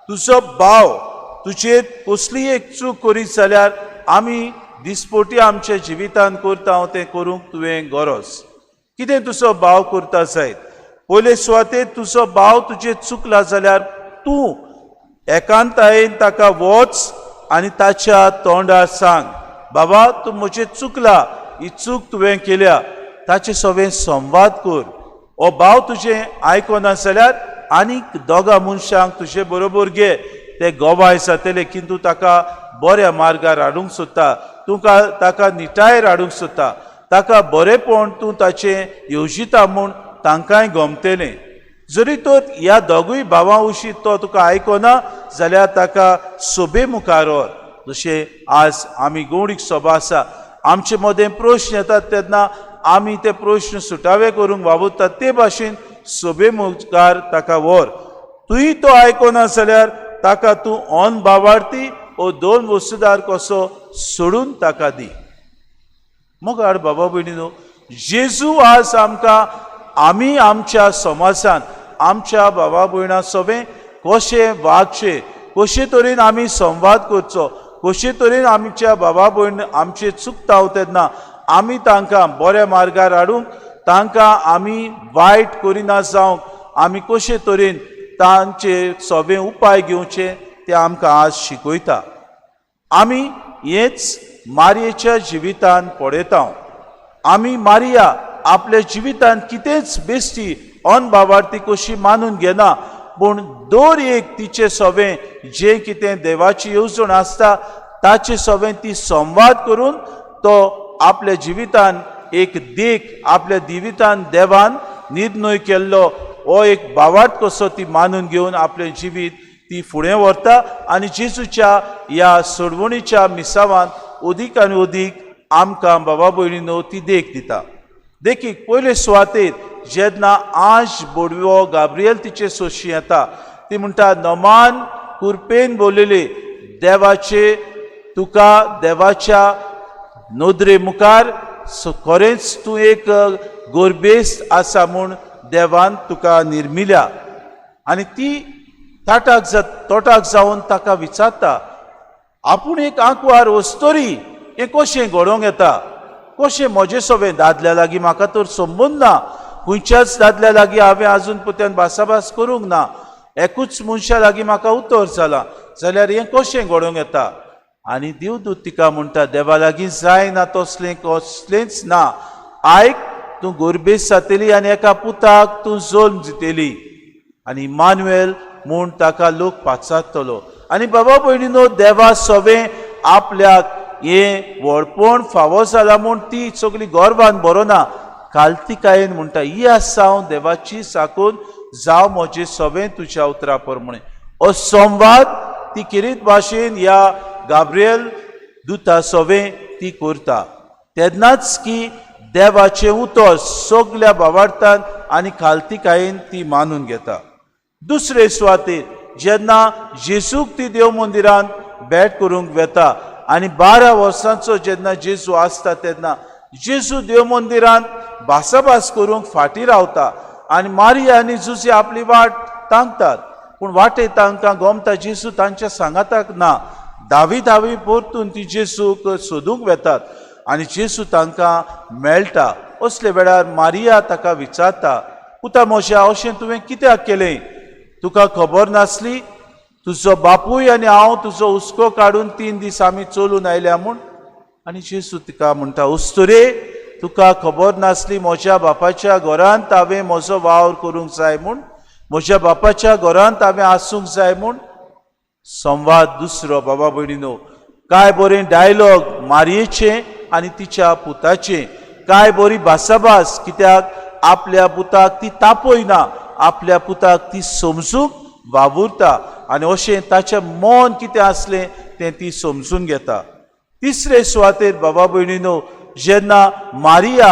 तुजो भाव तुजेर कसली एक चूक करीत जाल्यार आमी दिसपोटी आमच्या जिवितांत करता तें करूंक तुवें गरज. कितें तुजो भाव करता जायत, पयले सुवातेर तुजो भाव तुजेर चुकला जाल्यार तूं एकांतायेन ताका वच आनी ताच्या तोंडार सांग, बाबा तूं म्हजें चुकला, ही चूक तुवें केल्या. ताचे सगळें संवाद कर. हो भाव तुजें आयकना जाल्यार आनीक दोगा मनशांक तुजे बरोबर घे, ते गोवाय जातले की तूं ताका बऱ्या मार्गार हाडूंक सोदता, ताका निटायेर हाडूंक सोदता, ताका बरेपण तूं ताचें येवजिता म्हूण तांकांय गमतलें. जरी तर ह्या दोगूय भावां उशीत तो तुका आयकना जाल्यार ताका सोबे मुखार व्हर. जशें आज आमी गवडीक सभा आसा, आमचे मदें प्रश्न येतात तेन्ना आमी ते प्रश्न सुटावे करूंक वावुरतात, ते भाशेन सोबे मुखार ताका व्हर. तुय तो आयकना जाल्यार ताका तूं ऑन भावार्थी ओ 2 वस्तुदार कसो सोडून ताका दी. मग हाड बाबा भयणीनो, जेजू आज आमकां आमी आमच्या समाजांत आमच्या भावा भयणां सगळें कशें वागचें, कशे तरेन आमी संवाद करचो, कशे तरेन आमच्या भावा भयण आमचे चुकता तेन्ना आमी तांकां बऱ्या मार्गार हाडूंक, तांकां आमी वायट करिना जावंक आमी कशे तरेन तांचे सगळे उपाय घेवचे ते आमकां आज शिकयता. आमी हेच मारयेच्या जिवितांत पळयता. आमी मारिया आपल्या जिवितांत कितेंच बेश्टी अनभावार्थी कशी मानून घेना, पूण दर एक तिचे सगळें जें कितें देवाची येवजण आसता ताचे सगळें ती संवाद करून तो आपल्या जिवितांत एक देख आपल्या जिवितांत देवान निर्णय केल्लो हो एक भावार्थ कसो ती मानून घेवन आपलें जिवीत ती फुडें व्हरता आनी जेजूच्या ह्या सोडवणीच्या मिसावांत अदीक आनी अदीक आमकां बाबा भयणीनो ती देख दिता. देखीक पयले सुवातेर जेन्ना आंश बोडवो गाब्रियल तिचे सोशी येता, ती म्हणटा, नमान कुरपेन बोललेले देवाचे तुका देवाच्या नोदरे मुखार खरेंच तूं एक गोरबेस्त आसा म्हूण देवान तुका निर्मिल्या. आनी ती तोटाक जावन ताका विचारता, आपूण एक आंकवार वस्तोरी हें कशें घडोवंक येता, कशें म्हजें सगळें दादल्या लागीं म्हाका तर संबंद ना, खंयच्याच दादल्या लागीं हांवें आजून पुत्यान भासाभास करूंक ना, एकूच मनशा लागीं म्हाका उतर जाला, जाल्यार हें कशें घडोवंक येता. आनी देवदूत तिका म्हणटा, देवा लागीं जायना तसलें कसलेंच ना, आयक तूं गोरबेस जातली आनी एका पुताक तूं जल्म दितली आनी इम्मानुएल म्हूण ताका लोक पाचारतलो. आनी बाबा भयणीनो, देवा सगळें आपल्याक हें व्हडपण फावो जाला म्हूण ती सगळी गर्वान बरोना, काल्तिकायेन म्हणटा, ही आसा हांव देवाची साकून जावं म्हजें सगळें तुज्या उतरा प्रमाणे. हो संवाद ती किरीत भाशेन ह्या गाब्रियल दुता सगळें ती करता. तेन्नाच की देवाचें उतर सगळ्या भावार्थान आनी काल्तिकायेन ती मानून घेता. दुसरे सुवातेर जेन्ना जेजूक ती देव मंदिरांत भेट करूंक वेता आनी 12 वर्सांचो जेन्ना जेजू आसता तेन्ना जेजू देव मंदिरांत भासाभास करूंक फाटीं रावता आनी मारिया आनी जुजे आपली वाट तांकतात. पूण वाटे तांकां गमता जेजू तांच्या सांगाताक ना. धावी परतून ती जेजूक सोदूंक वेतात आनी जेजू तांकां मेळटा. असले वेळार मारिया ताका विचारता, पुता म्हज्या, अशें तुवें कित्याक केलें? तुका खबर नासली तुजो बापूय आनी हांव तुजो हुस्को काडून 3 दीस आमी चलून आयल्या म्हूण? आनी जेजू तिका म्हणटा, उस्तुरे, तुका खबर नासली म्हज्या बापाच्या घरांत हांवें म्हजो वावर करूंक जाय म्हूण, म्हज्या बापाच्या घरांत हांवें आसूंक जाय म्हूण? संवाद दुसरो बाबा भयणीनो, काय बरें डायलॉग मारयेचें आनी तिच्या पुताचें, काय बरी भासाभास, कित्याक आपल्या पुताक ती तापयना, आपल्या पुताक ती समजूंक वावुरता आनी अशें ताचें मन कितें आसलें तें ती समजून घेता. तिसरे सुवातेर बाबा भयणीनो, जेन्ना मारिया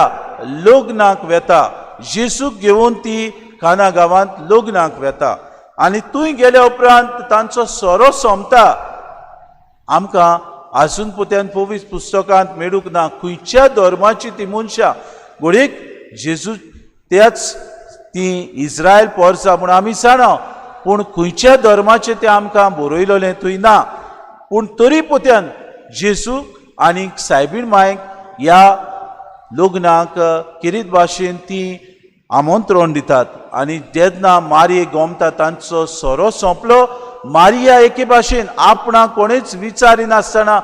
लग्नाक वेता, जेजूक घेवन ती काना गांवांत लग्नाक वेता आनी थंय गेल्या उपरांत तांचो सोरो सोंपता. आमकां आजून पुत्यान पवित्र पुस्तकांत मेळूंक ना खंयच्या धर्माची ती मनशां, घडीक जेजू त्याच ती इस्रायल पोरसा म्हूण आमी जाणा, पूण खंयच्या धर्माचें तें आमकां बरयलोलें थंय ना. पूण तरी पोत्यान जेजू आनी सायबीण मांयक ह्या लग्नाक किरीत भाशेन ती आमंत्रण दितात. आनी जेन्ना मारयेक गोमता तांचो सोरो सोंपलो, मारिया एके भाशेन आपणाक कोणेच विचारिनासतना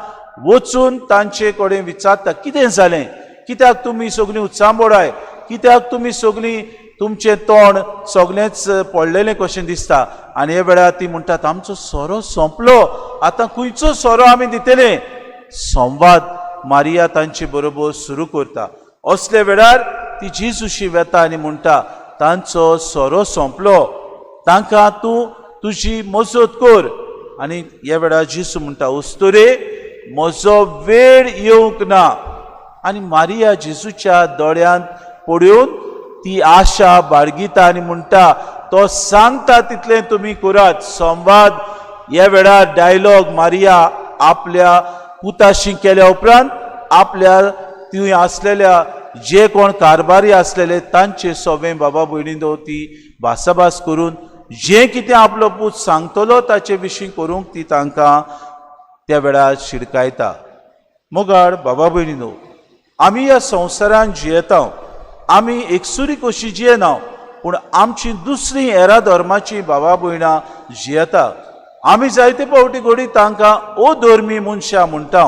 वचून तांचे कडेन विचारता, कितें जालें, कित्याक तुमी सगळीं उत्सांबोडाय, कित्याक तुमी सगळीं तुमचें तोंड सगळेंच पडलेलें कशें दिसता. आनी हे वेळार ती म्हणटात, आमचो सोरो सोंपलो, आतां खंयचो सोरो आमी दितले. संवाद मारिया तांचे बरोबर सुरू करता. असले वेळार ती जेजूशी वेता आनी म्हणटा, तांचो सोरो सोंपलो, तांकां तूं तुजी मजत कर. आनी ह्या वेळार जेजू म्हणटा, उस्तोरे म्हजो वेळ येवंक ना. आनी मारिया जेजूच्या दोळ्यांत पडून ती आशा बाळगिता आनी म्हणटा, तो सांगता तितलें तुमी करात. संवाद ह्या वेळार डायलॉग मारिया आपल्या पुताशी केल्या उपरांत आपल्या थंय आसलेल्या जे कोण कारबारी आसलेले तांचे सगळे बाबा भयणींनो ती भासाभास करून जे कितें आपलो पूत सांगतलो ताचे विशीं करूंक ती तांकां त्या वेळार शिडकायता. मोगाड बाबा भयणींनो, आमी ह्या संवसारांत जियेता, आमी एकसुरी कशी जियेना, पूण आमची दुसरी हेरा धर्माची बाबा भयणां जियेता. आमी जायते फावटी घडी तांकां अधर्मी मनशां म्हणटा.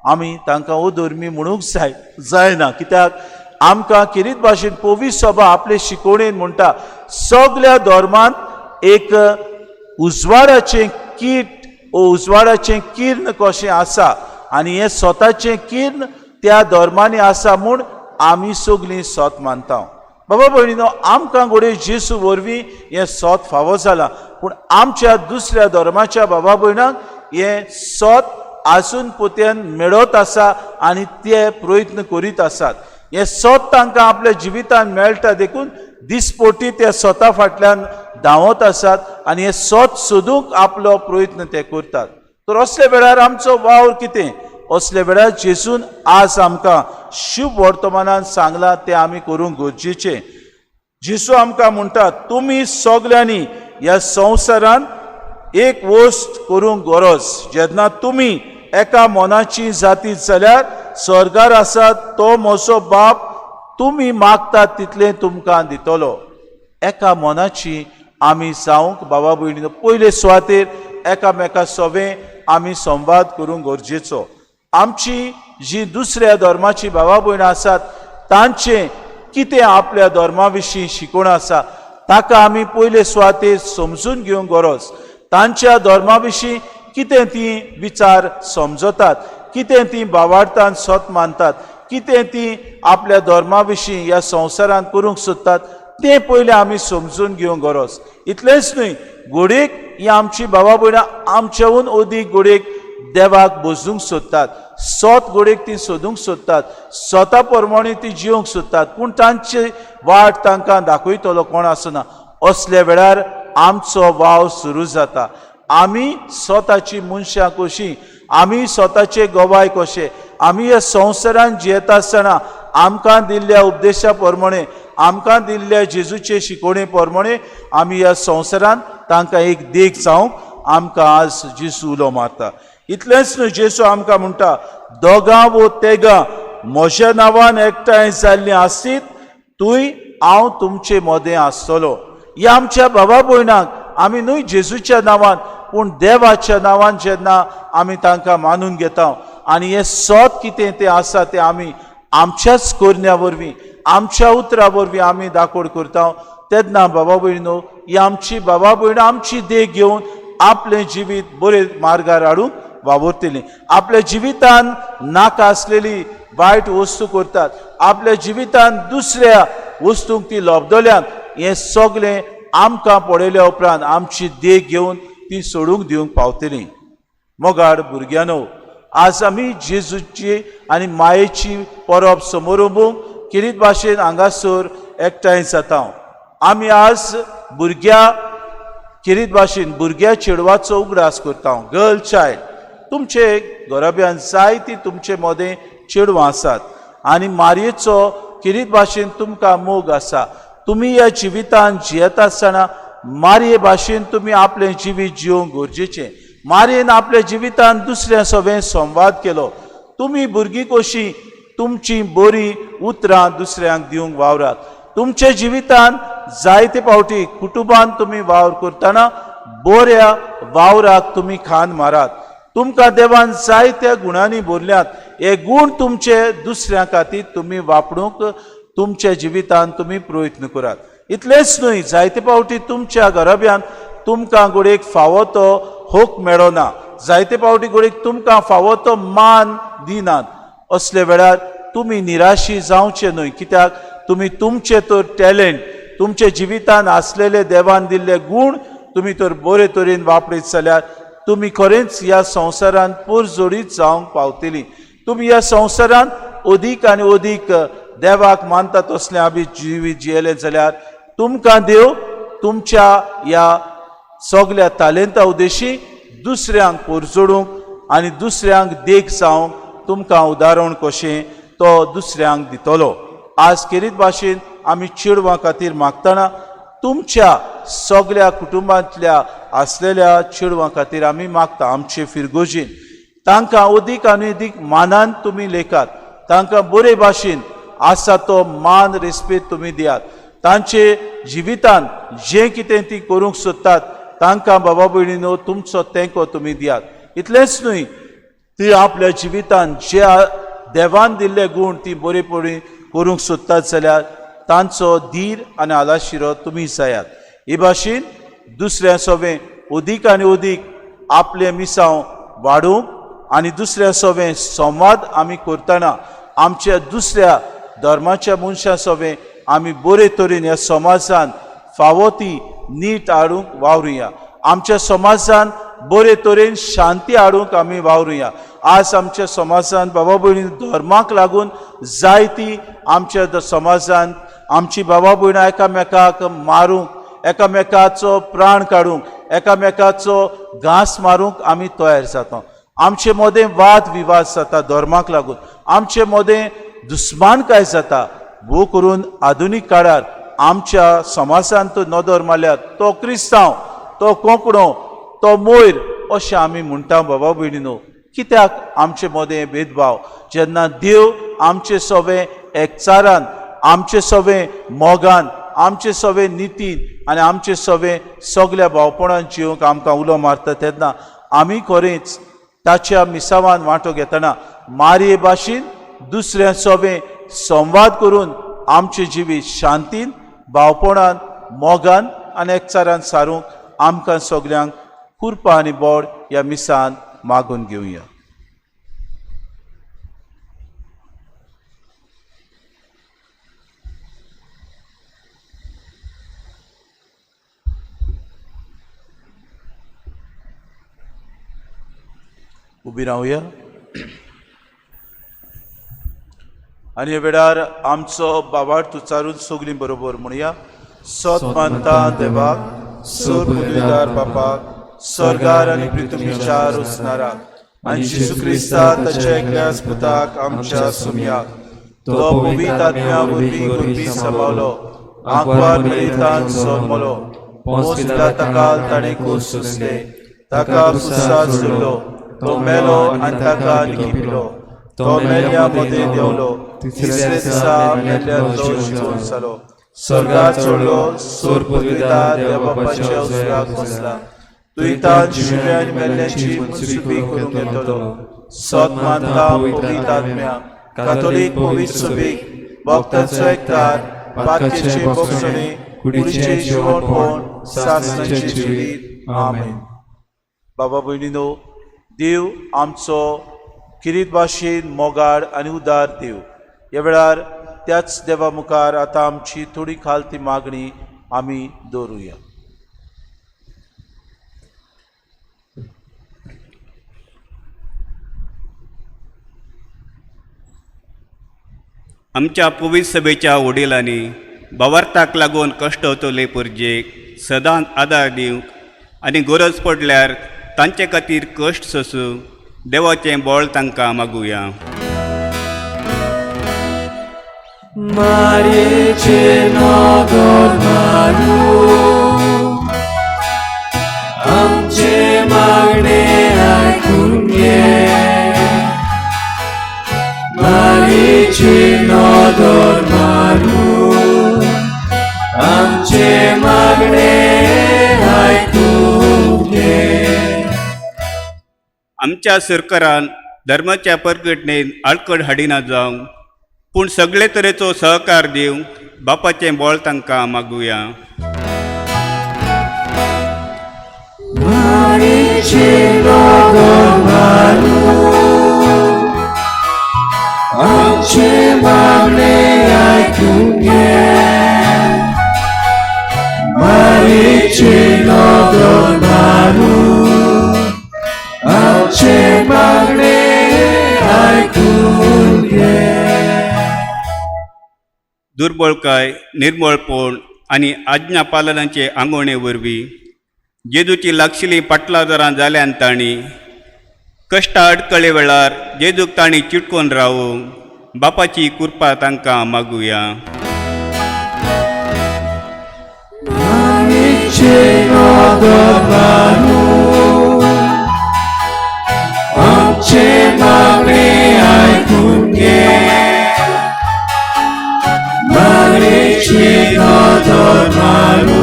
आमी तांकां अधर्मी म्हणूंक जायना, कित्याक आमकां किरीत भाशेन पवित्र सभा आपले शिकवणेन म्हणटा, सगळ्या धर्मांत एक उजवाडाचें कीट उजवाडाचें किर्ण कशें आसा आनी हें स्वताचें किर्ण त्या धर्मांनी आसा म्हूण आमी सगळीं सत मानता. बाबा भयणीनो, आमकां घोडे जेजू वरवीं हें सत फावो जालां, पूण आमच्या दुसऱ्या धर्माच्या बाबा भयणांक हें सत आजून पोत्यान मेळत आसा आनी ते प्रयत्न करीत आसात. हें सत तांकां आपल्या जिवितांत मेळटा देखून दिसपोटी ते स्वता फाटल्यान धांवत आसात आनी हें सत सोदूंक आपलो प्रयत्न ते करतात. तर असल्या वेळार आमचो वावर कितें? असल्या वेळार जेजून आज आमकां शुभ वर्तमानान सांगलां तें आमी करूंक गरजेचें. जेजू आमकां म्हणटा, तुमी सगल्यांनी ह्या संवसारांत एक वस्त करूंक गरज. जेन्ना तुमी एका मनाची जातीत जाल्यार स्वर्गार आसा तो म्हजो बाप तुमी मागतात तितलें तुमकां दितलो. एका मनाची आमी जावंक बाबा भयणीनो पयले सुवातेर एकामेका सवें आमी संवाद करूंक गरजेचो. आमची जी दुसऱ्या धर्माची बाबा भयणां आसात तांचें कितें आपल्या धर्मा विशीं शिकवण आसा ताका आमी पयले सुवातेर समजून घेवंक गरज. तांच्या धर्मा विशीं कितें तीं विचार समजतात, कितें तीं भावार्थान सत मानतात, कितें तीं आपल्या धर्मा विशीं ह्या संवसारांत करूंक सोदतात तें पयलें आमी समजून घेवंक गरज. इतलेंच न्हय, घोडेक ही आमची बाबा भयणां आमच्याहून अदीक घोडेक देवाक भोजूंक सोदतात. सत घोडेक ती सोदूंक सोदतात, स्वता प्रमाणे ती जिवंक सोदतात, पूण तांची वाट तांकां दाखयतलो कोण आसना. असल्या वेळार आमचो वाव सुरू जाता. आमी स्वताची मनशां कशीं, आमी स्वताचे गोबाय कशे, आमी ह्या संवसारांत जियेता आसतना आमकां दिल्ल्या उपदेशा प्रमाणे, आमकां दिल्ल्या जेजूचे शिकवणे प्रमाणे आमी ह्या संवसारांत तांकां एक देख जावंक आमकां आज जेजू उलो मारता. इतलेंच न्हय, जेजू आमकां म्हणटा, दोगां वो तेगां म्हज्या नांवान एकठांय जाल्लीं आसतीत थंय हांव तुमचे मदें आसतलो. ह्या आमच्या बाबा भयणांक आमी न्हय जेजूच्या नांवान पूण देवाच्या नांवान जेन्ना आमी तांकां मानून घेता आनी हें सत कितें तें आसा तें आमी आमच्याच करण्या वरवीं, आमच्या उतरा वरवीं आमी दाखोड करता, तेन्ना बाबा भयणीनो ही आमची बाबा भयणां आमची देख घेवन आपलें जिवीत बरे मार्गार हाडूंक वावुरतलीं. आपल्या जिवितांत नाका आसलेली वायट वस्तू करतात, आपल्या जिवितांत दुसऱ्या वस्तूंक ती लोबदल्यान हें सगळें आमकां पळयल्या उपरांत आमची देख घेवन ती सोडूंक दिवंक पावतलीं. मोगाड भुरग्यानो, आज आमी जेजूची आनी मायेची परब समारंभूंक किरीत भाशेन हांगासर एकठांय जाता. आमी आज भुरग्या किरीत भाशेन भुरग्या चेडवाचो उगडास करता, गर्ल चायल्ड. तुमचे घराब्यान जायतीं तुमचे मदें चेडवां आसात आनी मारयेचो किरीत भाशेन तुमकां मोग आसा. तुमी ह्या जिवितान जियेता आसतना मारये भाशेन तुमी आपलें जिवीत जिवंक गरजेचें. मारयेन आपल्या जिवितान दुसऱ्या सोबें संवाद केलो. तुमी भुरगीं कशीं तुमची बरी उतरां दुसऱ्यांक दिवंक वावरात. तुमच्या जिवितान जायते फावटी कुटुंबान तुमी वावर करतना बऱ्या वावराक तुमी खान मारात. तुमकां देवान जायत्या गुणांनी भरल्यात. हे गूण तुमचे दुसऱ्यां खातीर तुमी वापरूंक तुमच्या जिवितान तुमी प्रयत्न करात. इतलेंच न्हय, जायते फावटी तुमच्या घराब्यान तुमकां घोडेक फावो तो होक मेळना. जायते फावटी घोडेक तुमकां फावो तो मान दिनात. असले वेळार तुमी निराशी जावचे न्हय, कित्याक तुमी तुमचे तर टॅलंट, तुमच्या जिवितान आसलेले देवान दिल्ले गूण तुमी तर बरे तरेन वापरीत जाल्यार तुमी खरेंच ह्या संवसारांत पुरजोडीत जावंक पावतलीं. तुमी ह्या संवसारांत अदीक आनी अदीक देवाक मानतात तसलें आमी जिवीत जियेलें जाल्यार तुमकां देव तुमच्या ह्या सगल्या तालेंता उदेशी दुसऱ्यांक पुरजोडूंक आनी दुसऱ्यांक देख जावंक तुमकां उदाहरण कशें तो दुसऱ्यांक दितलो. आज किरीत भाशेन आमी चेडवां खातीर मागतना तुमच्या सगल्या कुटुंबांतल्या आसलेल्या चेडवां खातीर आमी मागता आमचे फिरगोजीन तांकां अदीक आनी अदीक मानान तुमी लेखात. तांकां बरे भाशेन आसा तो मान रेस्पेद तुमी दियात. तांचे जिवितान जें कितें तीं करूंक सोदतात तांकां बाबा भयणीनो तुमचो तेंको तुमी दियात. इतलेंच न्हय, ती आपल्या जिवितान जे देवान दिल्ले गूण ती बरेपणी करूंक सोदतात जाल्यार तांचो धीर आनी आलाशिरो तुमी जायात. हे भाशेन दुसऱ्या सोबें अदीक आनी अदीक आपले मिसांव वाडोवंक आनी दुसऱ्या सोबें संवाद आमी करतना आमच्या दुसऱ्या धर्माच्या मनशां सोबें आमी बरे तरेन ह्या समाजान फावो ती नीट हाडूंक वावरुया. आमच्या समाजान बरे तरेन शांती हाडूंक आमी वावरुया. आज आमच्या समाजान बाबा भयणी धर्माक लागून जायती आमच्या समाजान आमची बाबा भयणां एकामेकाक मारूंक, एकामेकाचो प्राण काडूंक, एकामेकाचो घास मारूंक आमी तयार जाता. आमचे मदें वाद विवाद जाता धर्माक लागून. आमचे मदें दुस्मानकाय जाता. भोव करून आधुनीक काळार आमच्या समाजान तो नदर मारल्यात, तो क्रिस्तांव, तो कोंकणो, तो मोयर अशें आमी म्हणटा बाबा भयणीनो. कित्याक आमचे मदें भेदभाव? जेन्ना देव आमचे सगळे एकचारान, आमचे सगळे मोगान, आमचे सगळे नितीन आनी आमचे सगळे सगल्या भावपणान जिवंक आमकां उलो मारता तेन्ना आमी खरेंच ताच्या मिसावान वांटो घेतना मारये भाशेन दुसऱ्या सगळे संवाद करून आमचे जिवीत शांतीन, भावपणान, मोगान आनी एकचारान सारूंक आमकां सगल्यांक कुरपा आनी बोड ह्या मिसान मागून घेवया. उबी रावया आनी ह्या वेळार आमचो बाबार्थ उच्चारून सगलीं बरोबर म्हणया. सत मानता देवाक, सोर पुर्विदार बापाक, स्वर्गार आनी पृथ्वीच्या रुसणाराक आनी जेजू क्रिस्ता ताच्या एकल्याच पुताक आमच्या सुमयाक तो पवित्र आत्म्या वरवीं गुरबी सांबाळलो, आंकवार मेळटान जल्मलो, पोंस पिलाता काल ताणें खूश सोंसले, ताका क्रुसार झुल्लो, तो मेलो आनी ताका लिखिलो, तो मेल्या मदें देंवलो, तिसऱ्या दिसा मेल्ल्यांतलो जिवंत जालो, स्वर्गात चडलो, सोर पुर्विदार देवा बापाच्या उजव्याक बसला, तुयतान जिविल्ल्या आनी मेल्ल्यांची मनसुबी करूंक येतलो. सत मानता पवित्र आत्म्या, कातोलीक पवित्र सभेक, भक्तांचो एकठार, पातकेचे भक्षणे, कुडीचे जेवणपण, सासणाचे जिवीत. आमेन. बाबा भयणीनो, देव आमचो किरीत भाशेन मोगाड आनी उदार देव. ह्या वेळार त्याच देवा मुखार आतां आमची थोडी खालती मागणी आमी दवरुया. आमच्या पवित्र सभेच्या वडिलांनी भावार्थाक लागून कश्ट होतले परजेक सदांच आदार दिवंक आनी गरज पडल्यार तांचे खातीर कश्ट सोसूंक देवाचें बळ तांकां मागुया. Marycie nodor Maru, आमचे मागणे ऐकून घे. मारीची नोदर मारू, आमचे मागणे ऐकून घे. आमच्या सरकारान धर्माच्या परगटणेन आडखड हाडिना जावं, पूण सगळे तरेचो सहकार दिवं बापाचें बोळ तांकां मागुया. मारीची नोदर मारू, आमचे मागणे ऐकून घे. मारीची नोदर मारू, आमचे मागणे ऐकून घे. दुर्बळकाय, निर्मळपण आनी आज्ञा पालनाचे आंगवणे वरवीं जेजूची लागशिल्ली पाटलादरां जाल्यान तांणी कश्टा अडकळे वेळार जेजूक तांणी चिटकोन रावूंक बापाची कृपा तांकां मागुया. मारीची नोदर मारू, आमचे मागणे ऐकून घे. मारीची नोदर मारू,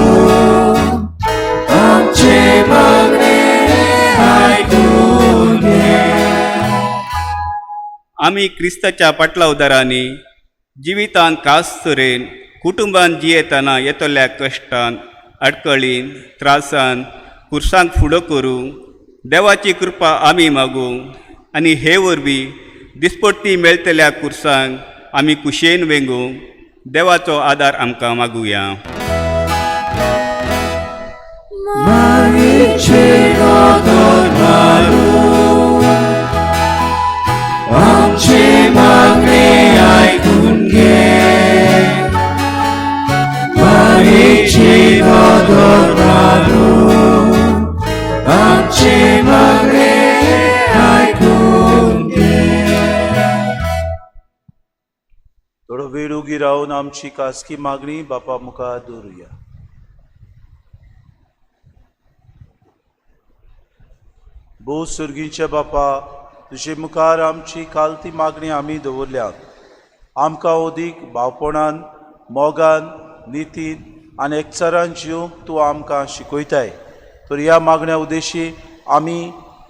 आमचे मागणे ऐकून घे. आमी क्रिस्ताच्या पाटला उदारांनी जिवितांत कास तरेन कुटुंबान जियेतना येतल्या कश्टान, अडकळीन, त्रासान, कुर्सांक फुडो करूंक देवाची कृपा आमी मागूंक आनी हे वरवीं दिसपट्टी मेळटल्या कुर्सांक आमी कुशेन वेंगूंक देवाचो आदार आमकां मागुया. मारीची नोदर मारू, आमचे मागणे ऐकून घे. मारीची नोदर मारू, आमचे मागणे ऐकून घे. थोडो वेळ उगी रावन आमची खासगी मागणी बापा मुखार दवरुया. भोव सुर्गीच्या बापा, तुजे मुखार आमची खालती मागणी आमी दवरल्या. आमकां ओदीक भावपणान, मोगान, नितीन आनी एकचारान जिवंक तूं आमकां शिकयताय. तर ह्या मागण्या उद्देशी आमी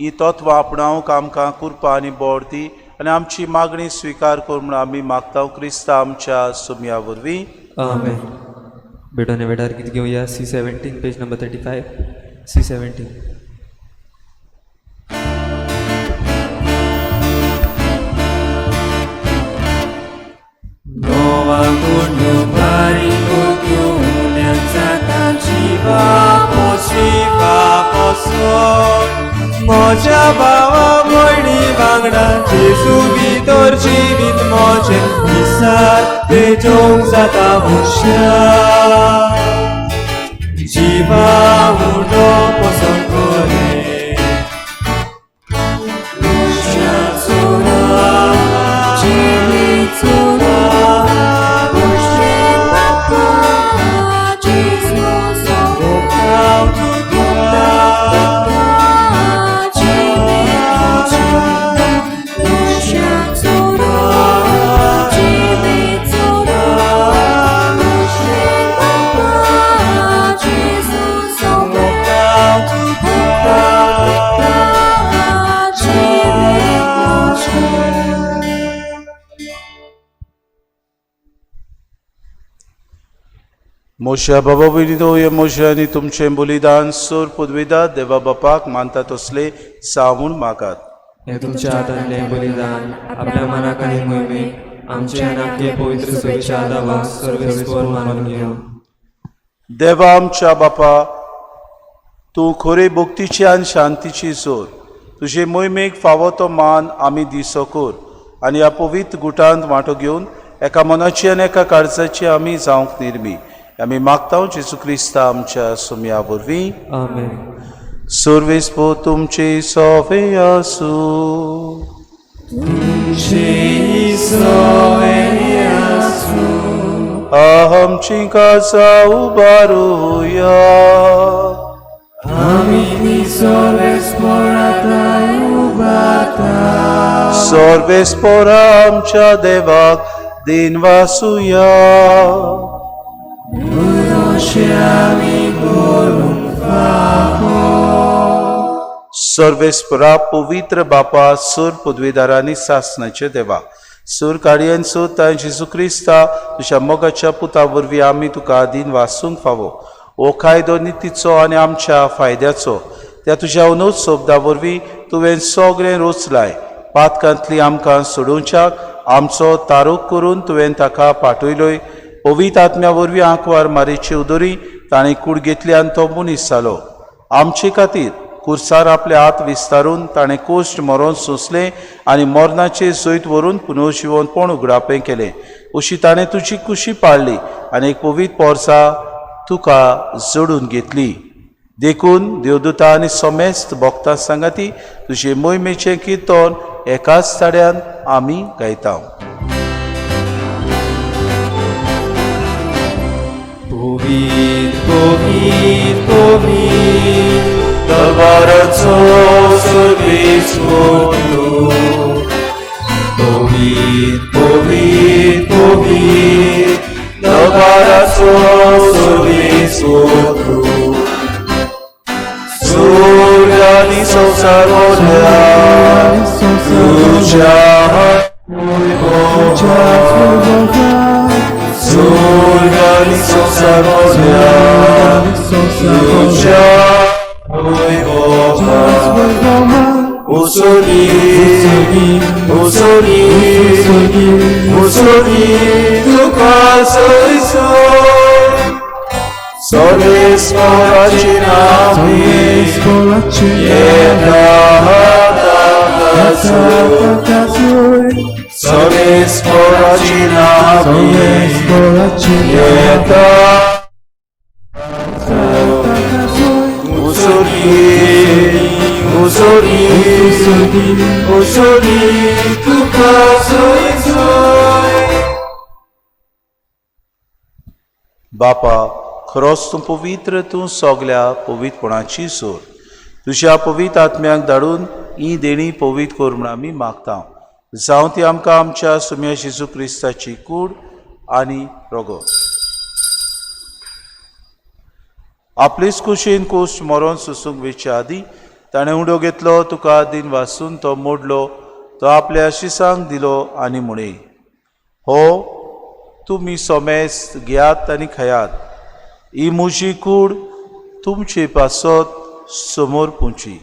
ही तत्वां आपणावंक आमकां कृपा आनी बोड दी आनी आमची मागणी स्विकार कर म्हूण आमी मागता क्रिस्ता आमच्या सुमया वरवीं. आमेन. बेटोने वेडार गीत घेवया. C17 page number 35. C17. Nowa kurnu bariku kiunia tanciwa posiwa poson. Moja bawa moini wangna Jesu भितर जीवित मोचे विसार तेजोंक जाता हुशार. जिवा उडो पोसोन कोरे मोशा बाबा भयणीनो, हे मोशांनी तुमचें बलिदान सोर पदवेदार देवा बापाक मानता तसले सावून मागात. हे तुमच्या हातांतलें बलिदान आपल्या मनाक आनी मोहिमेक आमचे आनी आपले पवित्र सुवेच्या आदाराक सर्वेस्वर मानून घेवं. देवा आमच्या बापा, तूं खरे भक्तीची आनी शांतीची सोर. तुजे मोहिमेक फावो तो मान आमी दिसो कर आनी ह्या पवित्र गुटांत वांटो घेवन एका मनाची आनी एका काळजाची आमी जावंक निर्मी. आमी मागता जेजू क्रिस्ता आमच्या सुमया वरवीं. आमेन. सर्वेस्पो तुमचे सोवे आसूं. तुमचे सोवे आसूं. आमची कासा उबारूया. सर्वेस्परा आमच्या देवाक दिन वासुया. सर्वेस्परा पवित्र बापा सूर पदवीदारांनी सासणाचे देवा सूर कार्यांचो तां जेजू क्रिस्ता तुझ्या मोगाच्या पुता वरवीं आमी तुका दिन वासूंक फावो. हो कायदो नितीचो आनी आमच्या फायद्याचो त्या तुज्या उनोद सोबदा वरवीं तुवें सगळें रोचलाय. पातकांतली आमकां सोडोवच्याक आमचो तारूक करून तुवें ताका पाठयलोय. पवित्र आत्म्या वरवीं आंकवार मारेची उदोरी ताणें कूड घेतल्यान तो मनीस जालो. आमचे खातीर कुर्सार आपले हात विस्तारून ताणें कोश्ट मरोन सोंसलें आनी मरणाचे जैत व्हरून पुनर्जिवनपण उगडापें केलें. अशी ताणें तुजी कुशी पाळली आनी एक पवित्र पोरसा तुका जोडून घेतली. देखून देवदूता आनी समेस्त भक्तां सांगाती तुजे मोहिमेचें किर्तन एकाच ताड्यान आमी गायता. Povit, povit, povit, tăvărățo sărbiți mortu. Povit, povit, povit, tăvărățo sărbiți mortu. Surgani săusarvodea, Surgani săusarvodea, Usori, usori, usori, tu casă-i soi. Soles poracinavi, jedna hatazoi. Soles poracinavi, jedna Usori, usori, usori, tu casă-i soi. बापा खरोच तूं पवित्र, तूं सगल्या पवित्रपणाची सोर. तुज्या पवित्र आत्म्याक धाडून ही देणी पवित्र कर म्हूण आमी मागता. जावं ती आमकां आमच्या सुम्या जेजू क्रिस्ताची कूड आनी रोगो. आपलीच कुशीन कुश्ट मरोन सुसूंक वेच्या आदी ताणें उडो घेतलो. तुका दिन वासून तो मोडलो. तो आपल्या शिसांक दिलो आनी म्हणे, हो तुमी सोमेस्त घेयात आनी खयात. ही म्हजी कूड तुमचे पासत समोर पुंची.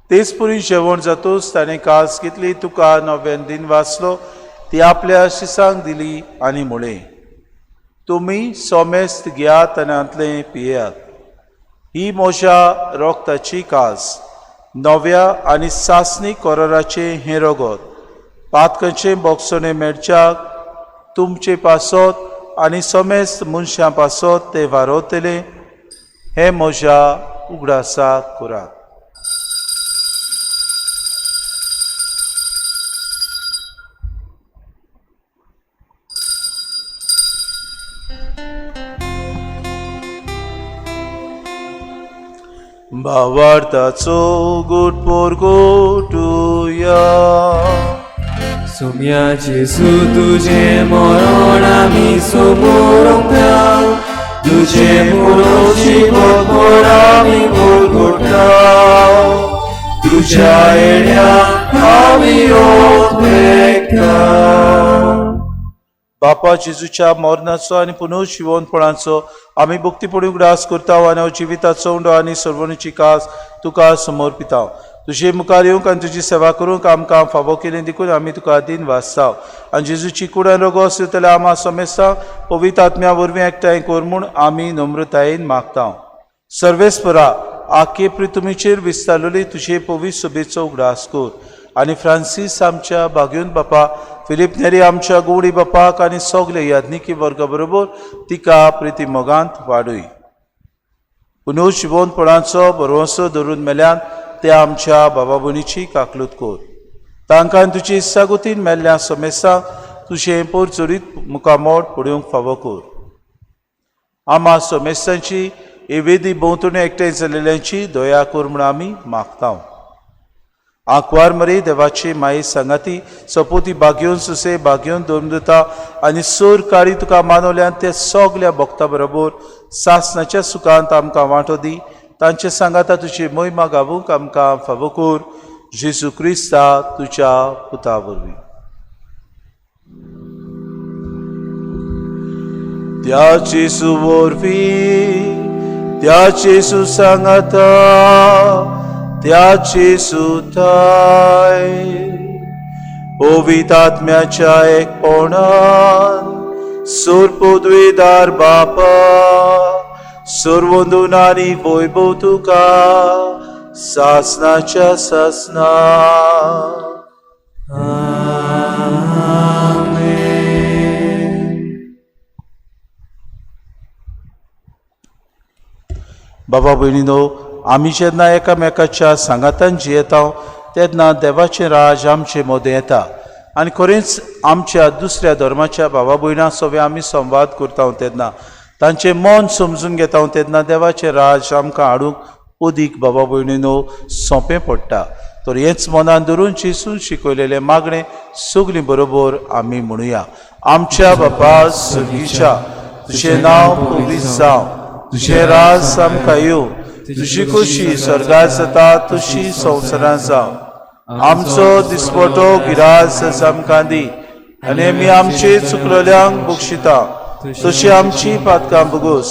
तेच पुरी जेवण जातूच ताणें कास घेतली. तुका नव्यान दिन वाचलो. ती आपल्या शिसांक दिली आनी म्हळें, तुमी सोमेस्त घेयात आनी हातलें पियेयात. ही म्हज्या रोगताची कास, नव्या आनी सासणी कोराराचें हें रगत. पातकांचें बोगसोणें मेळच्याक तुमचे पासत आनी समेस्त मनशां पासत तें वारवतलें. हें म्हज्या उगडासाक करात. भावार्थाचो गोड पोरगोटुया. सुम्या जेजू तुझे मरण आमी समोरता. तुझे मरोची भोगोड आमी भोगोटा. तुझ्या येण्या आमी ओत मेकता. बापा जेजूच्या मरणाचो आनी पुनर्जिवनपणाचो आमी भक्तीपणी उगडास करता आनी हांव जिविताचो उंडो आनी सर्वणीची कास तुका समर्पिता. तुजे मुखार येवंक आनी तुजी सेवा करूंक आमकां फावो केलें देखून आमी तुका दिन वाचता. आनी जेजूची कुडान रोगो आसली जाल्यार आमी समेस्तांक पवित्र आत्म्या वरवीं एकठांय कर म्हूण आमी नम्रतायेन मागता. सर्वेस्परा आखे प्रितुमीचेर विस्तारलेली तुजे पवित्र सभेचो उगडास कर. आनी फ्रांसीस आमच्या भाग्यून बापा, फिलीप नेरी आमच्या गोडी बापाक आनी सगळे याज्ञिकी वर्गा बरोबर तिका प्रिती मोगांत वाडूय. पुनू जिवनपणाचो बरोवसो धरून मेल्यान त्या आमच्या बाबा भयणीची काकलूत कोर. तांकां तुजी इस्सागुतीन मेल्ल्या सोमेसांक तुजें पोरचोरीत मुखामोड पडूंक फावो कोर. आमा सोमेसांची एवेदी भोंवतणी एकठांय जालेल्यांची दया कोर म्हूण आमी मागता. आंकवार मरे देवाची माई सांगाती सपोती बागेवन सुसे बागेवन दोमदता आनी सोर काळी तुका मानवल्यान ते सगल्या भक्तां बरोबर सासणाच्या सुखांत आमकां वांटो दी. तांचे सांगाता तुजी मोहिमा गावूंक आमकां फावो कोर. जेजू क्रिस्ता तुज्या पुता वरवीं. त्याची सुवरवीं त्याची सुसंगता त्याची सुताय पवित्र आत्म्याच्या एकपणान सुर पदवीदार बापा सर्वंदून आनी वैभव तुका सासनाच्या सासना. बाबा भयणीनो, आमी जेन्ना एकामेकाच्या सांगातान जियेता तेन्ना देवाचें राज आमचे मदें येता आनी खरेंच आमच्या दुसऱ्या धर्माच्या भावा भयणां सोबत आमी संवाद करता तेन्ना तांचें मन समजून घेता तेन्ना देवाचें राज आमकां हाडूंक अदीक बाबा भयणीनो सोंपें पडटा. तर हेंच मनान धरून जेसून शिकयलेलें मागणें सगलीं बरोबर आमी म्हणुया. आमच्या बापा सुर्गीच्या तुजें नांव पवित्र जावं, तुजें राज आमकां येवं, तुजी खुशी स्वर्गांत जाता तशी संवसारांत जावं. आमचो दिसपटो गिरास आमकां दी आनी आमी आमचे चुकलेल्यांक बक्षिता तशी आमची पातकां बगोस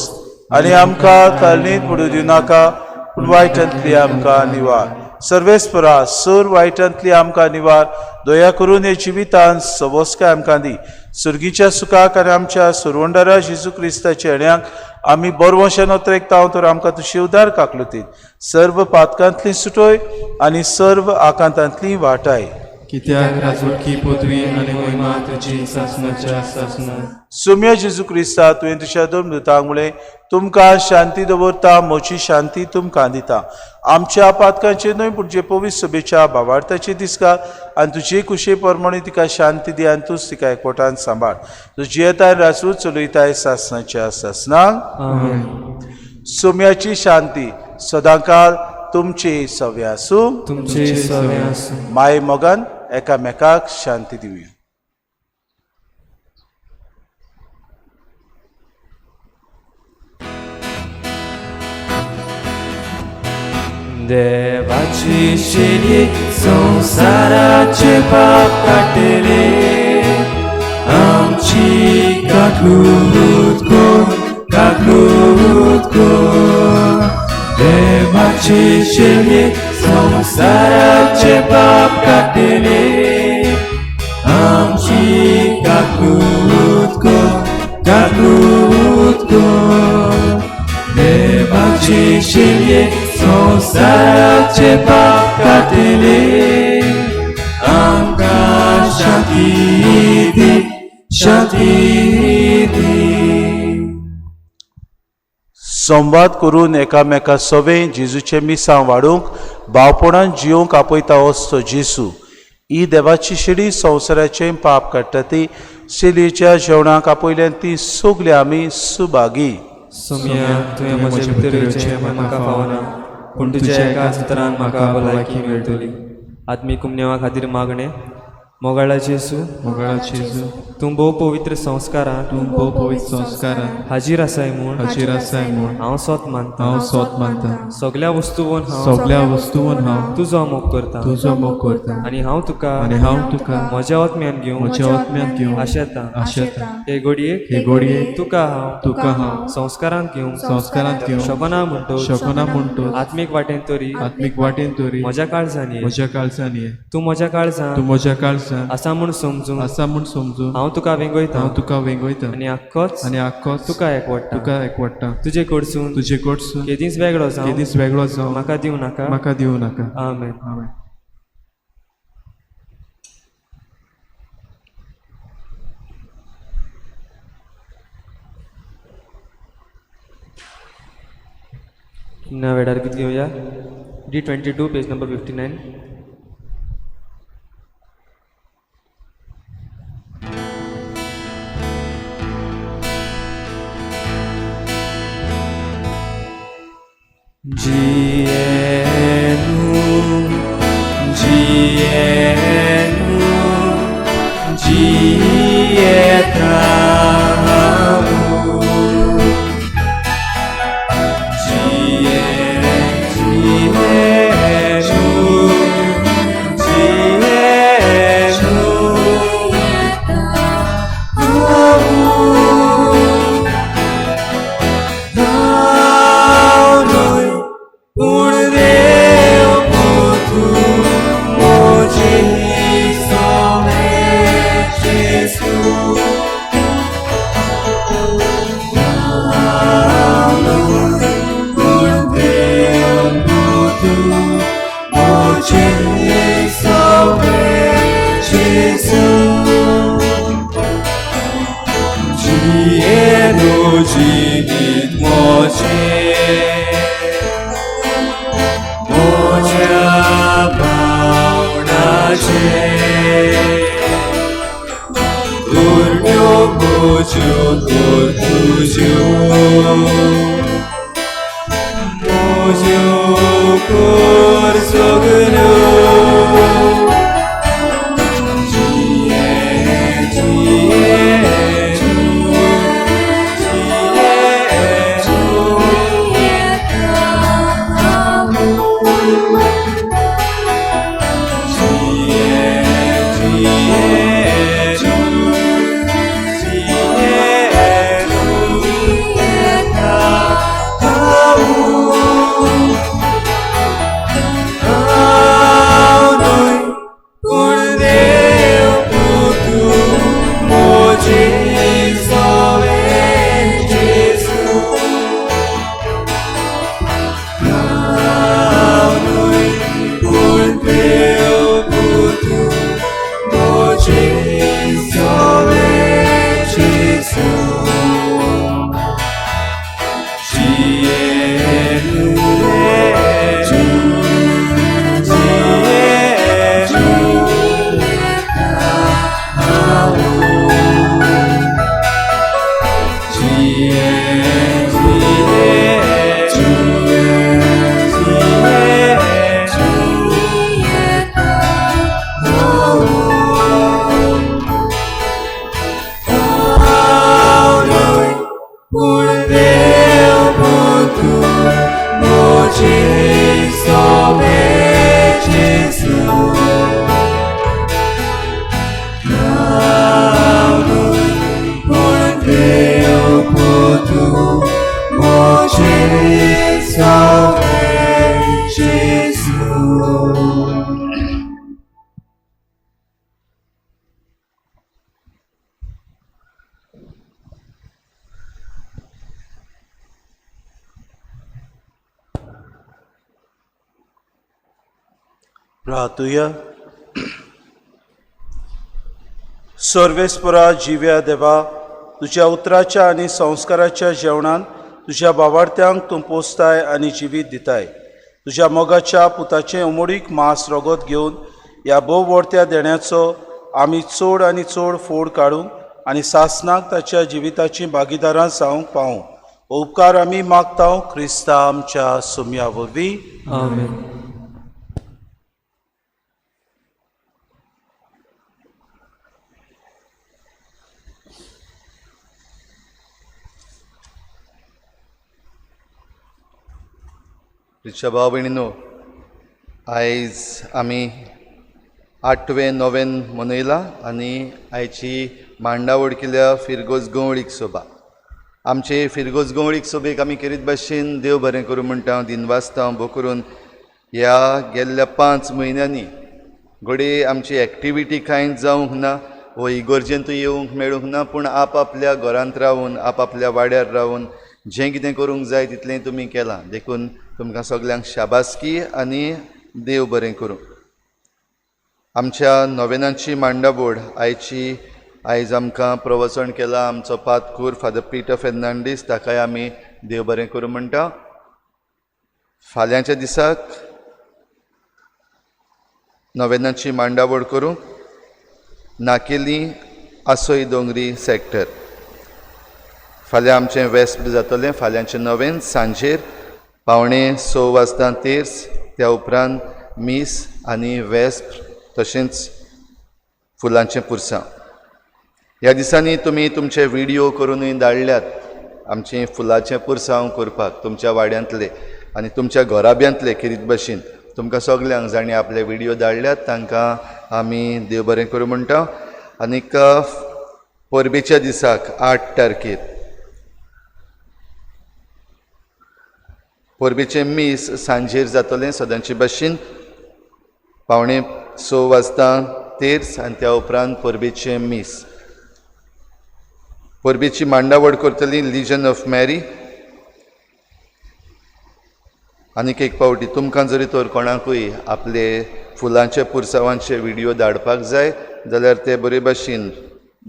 आनी आमकां तालनीत पडूं दिवनाका पूण वायटांतली आमकां निवार. सर्वेस्परा सर वायटांतली आमकां निवार. दया करून हे जिवितांत सवस्काय आमकां दी. सुर्गीच्या सुखाक आनी आमच्या सुरवंडारा जेजू क्रिस्ताच्या येण्याक आमी बरवशेन उतरेकता तर आमकां तुशी उदार काकलुतीत सर्व पातकांतली सुटोय आनी सर्व आकांतांतली वाटाय. कित्याक राजवटकी पदवी आनी महिमा तुजी सासणाच्या सासना. सुम्य जेजू क्रिस्ता तुवें तुज्या दोन दुतांक मुळे तुमकां शांती दवरता, म्हजी शांती तुमकां दिता. आमच्या पातकांचे न्हय पूण जे पवित्र सभेच्या भावार्थाचे दिसका आनी तुजे कुशे प्रमाणे तिका शांती दी आनी तूंच तिका एकवटान सांबाळ. तुजी येताय राजूत चलयताय सासणाच्या सासनाक. सुम्याची शांती सदांकाळ तुमचे सवे आसूं. तुमचे सवे आसूं. माय मोगान एकामेकाक शांती दिवया. देवाची शेली संसाराचे पाप काटले आमची काकलूत कोर. देवाची शेली संसाराचे पाप काटले आमची काकलूत कोर. देवाची शेली संसाराचे पाप काटले आमकां शांती दी. संवाद करून एकामेका सवे जेजूचे मिसां वाडूंक भावपणान जिवंक आपयता वचतो जेजू. ही देवाची शिडी संवसाराचें पाप काडटा ती शिलीच्या जेवणाक आपयल्यान ती सगली आमी सुभागी. सुम्या तुवें म्हजे भितर येवचें म्हाका फावना पूण तुज्या एकाच उतरान म्हाका भलायकी मेळटली. आत्मीक कुमनेवा खातीर मागणें. मोगाळा जेजू तूं भोव पवित्र संस्कारान हाजीर आसाय म्हूण हांव सोत मानता. सगल्या वस्तूवन हांव तुजो मोग करता आनी हांव तुका म्हज्या आत्म्यान घेवं आशेता. हे घडयेक तुका हांव संस्कारांत घेवं शकना म्हणटो आत्मीक वाटेन तरी म्हज्या काळजांनी तूं म्हज्या काळजांत आसा म्हूण समजून हांव तुका वेंगयता आनी आख्खोच तुका एकवडटा. तुजे कडसून केदींच वेगळो जावं म्हाका दिवं नाका. आमेन. पुन्हा वेळार किती घेऊया D22 पेज नंबर 59. प्रार्थूया. सर्वेस्परा जिव्या देवा, तुझ्या उतराच्या आनी संस्काराच्या जेवणान तुझ्या बावार्थ्यांक तूं पोसताय आनी जिवीत दिताय. तुझ्या मोगाच्या पुताचें उमोडीक मास रगत घेवन ह्या भोववर्त्या देण्याचो आमी चड आनी चड फोड काडूंक आनी सासणाक ताच्या जिविताची भागीदारां जावंक पावूं. उपकार आमी मागतां क्रिस्ता आमच्या सुम्या वरवीं. आमेन. रिक्षा भाव भयणीनो, आयज आमी 8वें नोवेन मनयला आनी आयची मांडावळ केल्या फिरगोज गवळीक सोबा. आमचे फिरगोज गवळीक सोबेक आमी करीत भाशेन देव बरें करूं म्हणटा, दिनवासता भोव करून ह्या गेल्ल्या 5 म्हयन्यांनी घडये आमची एक्टिविटी कांयच जावंक ना, वो इगर्जेंतूय येवंक मेळूंक ना, पूण आपआपल्या घरांत रावून आपआपल्या वाड्यार रावून जें कितें करूंक जाय तितलें तुमी केलां. देखून तुमकां सगल्यांक शाबासकी आनी देव बरें करूं. आमच्या नोवेनाची मांडाबोड आयज आमकां प्रवचन केलां आमचो पातकूर फादर पिटर फेर्नांडीस, ताकाय आमी देव बरें करूं म्हणटा. फाल्यांच्या दिसाक नोवेनाची मांडावळ करूंक नाकेली आसोय दोंगरी सॅक्टर. फाल्यां आमचें वेस्प जातलें. फाल्यांचें नोवेन सांजेर 5:45 वाजता तेर्स, त्या उपरांत मीस आनी वेस्प तशेंच फुलांचें पुरसांव. ह्या दिसांनी तुमी तुमचे व्हिडियो करूनय धाडल्यात आमचें फुलांचें पुरसांव करपाक तुमच्या वाड्यांतले आनी तुमच्या घोराब्यांतले किरीत भाशेन. तुमकां सगल्यांक जाणी आपले व्हिडियो धाडल्यात तांकां आमी देव बरें करूं म्हणटा. आनीक परबेच्या दिसाक 8 तारखेर परबेचें मीस सांजेर जातलें सदांचे भाशेन 5:45 वाजता तेर्स आनी त्या उपरांत परबेचें मीस. परबेची मांडावळ करतली लिजन ऑफ मॅरी. आनीक एक पावटी तुमकां जरी तर कोणाकूय आपले फुलांचे पुरसांवांचे व्हिडियो धाडपाक जाय जाल्यार ते बरे भाशेन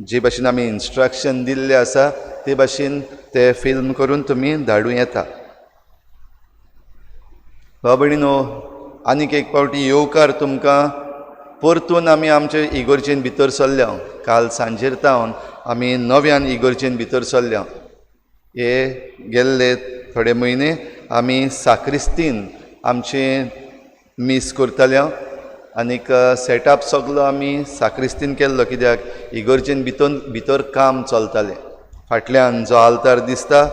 जे भाशेन आमी इन्स्ट्रक्शन दिल्ले आसा ते भाशेन ते फिल्म करून तुमी धाडूं येता. भयणीनो, आनीक एक पावटी येवकार तुमकां परतून आमी आमचे इगोर्जेन भितर सरल्या. काल सांजेर तावन आमी नव्यान इगोर्जेन भितर सरल्या. हे गेल्ले थोडे म्हयने आमी साक्रिस्तीन आमचें मीस करताले आनीक सेटअप सगलो आमी साक्रिस्तीन केल्लो कित्याक इगोर्जेन भितर काम चलतालें. फाटल्यान जो आल्तार दिसता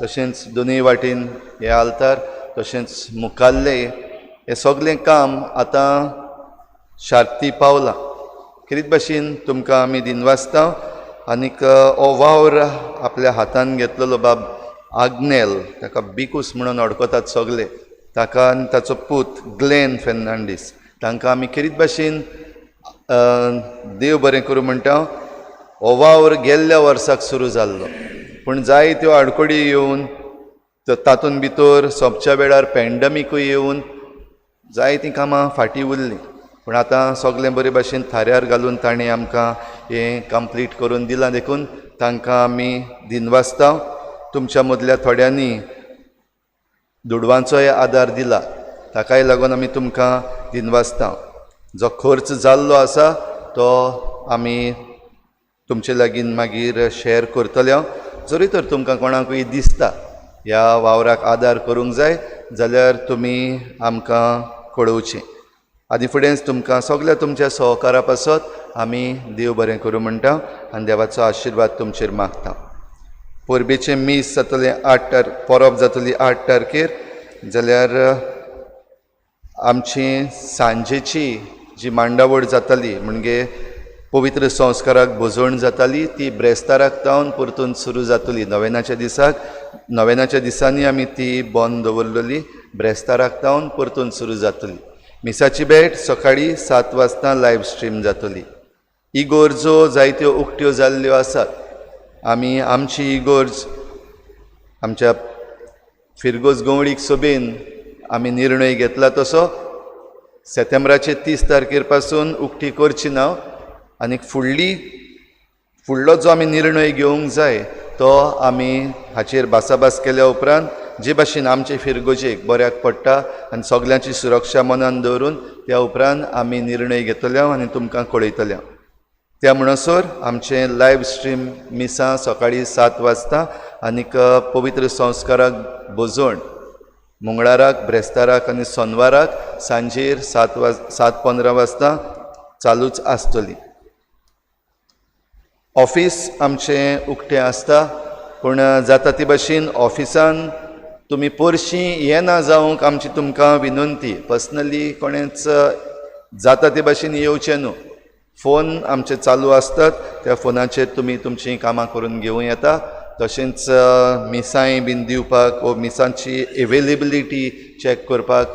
तशेंच दोनूय वाटेन हे आल्तार तशेंच मुखाल्ले हे सगलें काम आतां शार्ती पावलां. कितें भाशेन तुमकां आमी दिनवासता. आनीक हो वावर आपल्या हातान घेतलेलो बाब आग्नेल, ताका बिकूस म्हणून अडकतात सगळे, ताका आनी ताचो पूत ग्लेन फेर्नांडीस, तांकां आमी कितें भाशेन देव बरें करूं म्हणटा. हो वावर गेल्ल्या वर्साक सुरू जाल्लो पूण जायत्यो आडकोडी येवन तातूंत भितर सोंपच्या वेळार पॅन्डमिकूय येवन जायतीं कामां फाटीं उरलीं. पूण आतां सगळें बरे भाशेन थाऱ्यार घालून ताणें आमकां हें कंप्लीट करून दिलां. देखून तांकां आमी दिनवासता. तुमच्या मदल्या थोड्यांनी दुडवांचोय आदार दिला, ताकाय लागून आमी तुमकां दिनवासता. जो खर्च जाल्लो आसा तो आमी तुमचे लागीं मागीर शेअर करतले. जरी तर तुमकां कोणाकूय दिसता ह्या वावराक आदार करूंक जाय जाल्यार तुमी आमकां कळोवचें. आदी फुडेंच तुमकां सगळ्या तुमच्या सहकारा पासत आमी देव बरें करूं म्हणटा आनी देवाचो आशिर्वाद तुमचेर मागता. परबेचें मीस जातलें 8 परब जातली 8 तारखेर. जाल्यार आमची सांजेची जी मांडावळ जाताली म्हणजे पवित्र संस्काराक भोजवण जाताली ती ब्रेस्ताराक तावन परतून सुरू जातली. नोवेनाच्या दिसांनी आमी ती बंद दवरलेली. ब्रेस्ताराक तावन परतून सुरू जातली. मिसाची भेट सकाळीं 7 वाजता लायव्ह स्ट्रीम जातली. इगोर्जो जायत्यो उक्त्यो जाल्ल्यो आसात. आमी आमची इगोर्ज आमच्या फिरगोज गवळीक सभेन आमी निर्णय घेतला तसो सप्टेंबराचे 30 तारखेर पासून उक्ती करची ना. आनीक फुडलो जो आमी निर्णय घेवंक जाय तो आमी हाचेर भासाभास केल्या उपरांत जे भाशेन आमचे फिरगोजेक बऱ्याक पडटा आनी सगल्यांची सुरक्षा मनान दवरून त्या उपरांत आमी निर्णय घेतले आनी तुमकां कळयतले. त्या म्हणसर आमचें लायव्ह स्ट्रीम मिसां सकाळीं 7 वाजता आनीक पवित्र संस्काराक भोजवण मंगळाराक, ब्रेस्ताराक आनी सोनवाराक सांजेर 7:15 वाजता चालूच आसतली. ऑफिस आमचें उक्तें आसता पूण जाता ते भाशेन ऑफिसान तुमी परशीं येना जावंक आमची तुमकां विनंती. पर्सनली कोणेंच जाता ते भाशेन येवचें न्हू. फोन आमचे चालू आसतात, त्या फोनाचेर तुमी तुमचीं कामां करून घेवं येता. तशेंच मिसांय बीन दिवपाक वा मिसांची एवेलेबिलिटी चॅक करपाक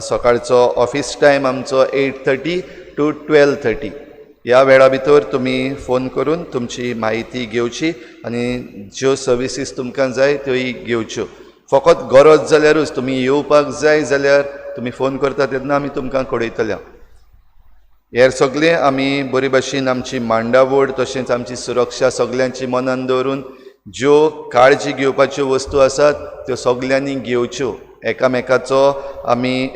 सकाळचो ऑफिस टायम आमचो 8:30 to 12:30 ह्या वेळा भितर तुमी फोन करून तुमची म्हायती घेवची आनी ज्यो सर्विसीस तुमकां जाय त्योय घेवच्यो. फकत गरज जाल्यारूच तुमी येवपाक जाय जाल्यार तुमी फोन करता तेन्ना आमी तुमकां कळयतले. हेर सगळें आमी बरे भाशेन आमची मांडावळ तशेंच आमची सुरक्षा सगल्यांची मनान दवरून ज्यो काळजी घेवपाच्यो वस्तू आसात त्यो सगल्यांनी घेवच्यो.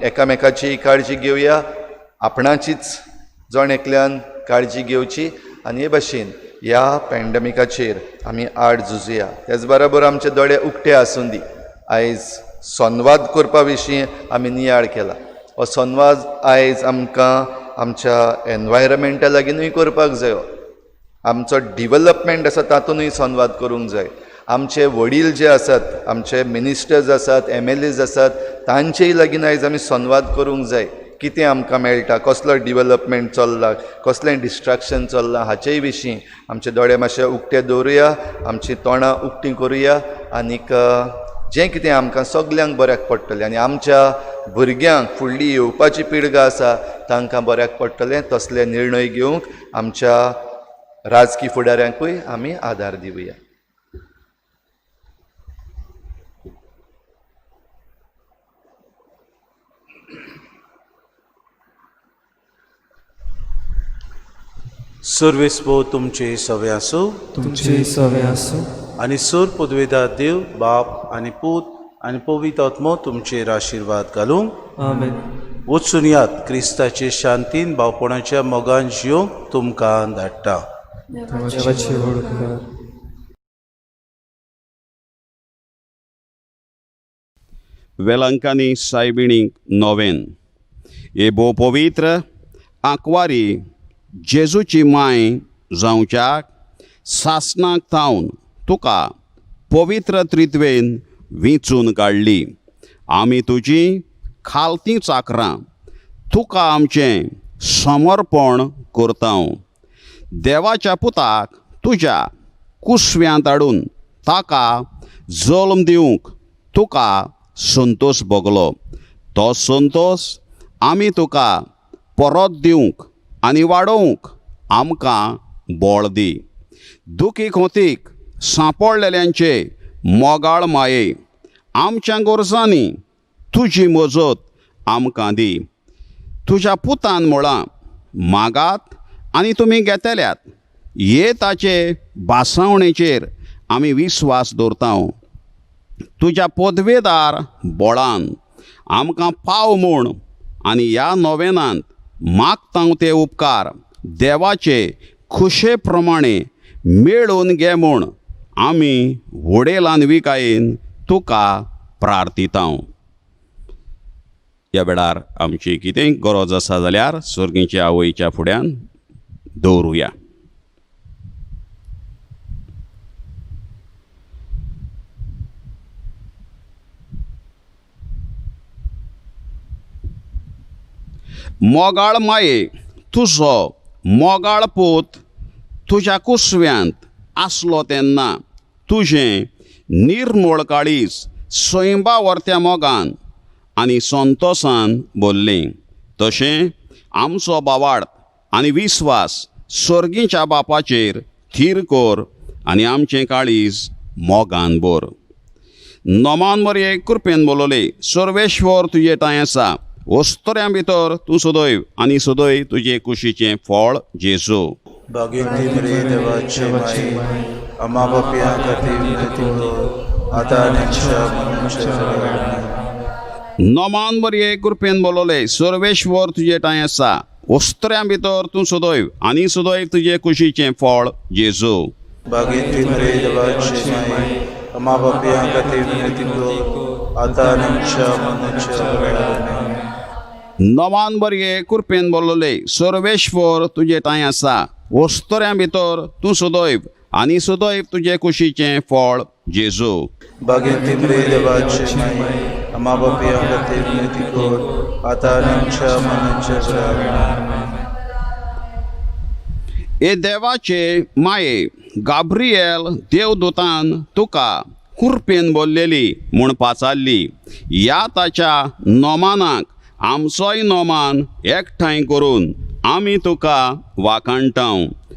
एकामेकाची काळजी घेवया, आपणाचीच जण एकल्यान काळजी घेवची आनी हे भाशेन ह्या पॅन्डेमिकाचेर आमी आड झुजया. त्याच बरोबर आमचे दोळे उक्ते आसूं दी. आयज संवाद करपा विशीं आमी नियाळ केला. हो संवाद आयज आमकां आमच्या एनवायरमेंटा लागींनूय करपाक जायो. आमचो डिवेलपमेंट आसा तातूंतय संवाद करूंक जाय. आमचे वडील जे आसात, आमचे मिनिस्टर्स आसात, MLAs आसात, तांचेय लागीं आयज आमी संवाद करूंक जाय. कितें आमकां मेळटा, कसलो डिवेलपमेंट चल्ला, कसलें डिस्ट्रॅक्शन चल्लां, हाचेय विशीं आमचे दोळे मातशे उक्ते दवरुया, आमचीं तोंडां उक्तीं करुया आनीक जें कितें आमकां सगल्यांक बऱ्याक पडटलें आनी आमच्या भुरग्यांक फुडली येवपाची पिळगा आसा तांकां बऱ्याक पडटलें तसले निर्णय घेवंक आमच्या राजकी फुडाऱ्यांकूय आमी आदार दिवया. सर्वेस्पो तुमचे सवे आसूं, तुमचे सवे आसूं आनी सर पदवेदार देव बाप आनी पूत आनी पवित्र आत्मो तुमचेर आशिर्वाद घालूंक. आमेन. वचून यात क्रिस्ताचे शांतीन भावपणाच्या मोगान जियोंक तुमकां धाडटा. देवाची ओड कर. वेलांकांनी सायबिणीक नोवेन. हे भोव पवित्र आंकवारी जेजूची माय जावच्याक सासणाक थावन तुका पवित्र त्रित्वेन वेंचून काडली. आमी तुजी खालतीं चाकरां तुका आमचें समर्पण करता. देवाच्या पुताक तुज्या कुसव्यांत हाडून ताका जल्म दिवंक तुका संतोश भोगलो. तो संतोश आमी तुका परत दिवंक आनी वाडोवंक आमकां बळ दी. दुखी खोतीक सांपडलेल्यांचे मोगाळ माये आमच्या गोरजांनी तुजी मजत आमकां दी. तुज्या पुतान मुळां मागात आनी तुमी घेतल्यात. हे ताचे भासावणेचेर आमी विस्वास दवरता. तुज्या पदवेदार बळान आमकां पाव म्हूण आनी ह्या नोवेनांत मागता ते उपकार देवाचे खुशे प्रमाणे मेळून घे म्हूण आमी व्हडेलान्विकायेन तुका प्रार्थिता. ह्या वेळार आमची कितेंय गरज आसा जाल्यार सर्गीच्या आवयच्या फुड्यान दवरुया. मोगाळ माये तुजो मोगाळ पूत तुज्या कुसव्यांत आसलो तेन्ना तुजें निर्मळ काळीज स्वयंभावर्त्या मोगान आनी संतोशान भरलें. तशें आमचो बावार्थ आनी विस्वास सर्गीच्या बापाचेर थीर कर आनी आमचें काळीज मोगान भर. नोमान मरये कृपेन बोलोले सर्वेश्वर तुजे ताय आसा. वस्तऱ्यां भितर तूं सदैव आनी सदैव तुजे कुशीचें फळ जेजू. भाग्यवती मरे देवाचे माये आम्हा बापया खातीर विनंती कर आतां आनी आमच्या मरणाच्या वेळार. नोमान मरये कृपेन बोलोले सर्वेश्वर तुजे ताय आसा. वस्तऱ्यां भितर तूं सदैव आनी सदैव तुजे कुशीचें फळ जेजू. भाग्यवती मरे देवाचे माये आम्हा बापया खातीर विनंती कर आतां आनी आमच्या मरणाच्या वेळार. नोमान मरये कृपेन बोलोले सर्वेश्वर तुजे ताय आसा. वस्तऱ्यां भितर तूं सदैव आनी सदैव तुजे कुशीचें फळ जेजू. भाग्यवती मरे देवाचे माये आम्हा बापया खातीर विनंती कर आतां आनी आमच्या मरणाच्या वेळार. हे देवाचे माये गाब्रिएल देवदूतान तुका कृपेन बोललेली म्हूण पाचारली. ह्या ताच्या नोमानाक आमचोय नोमान एकठांय करून आमी तुका वाखाणटा.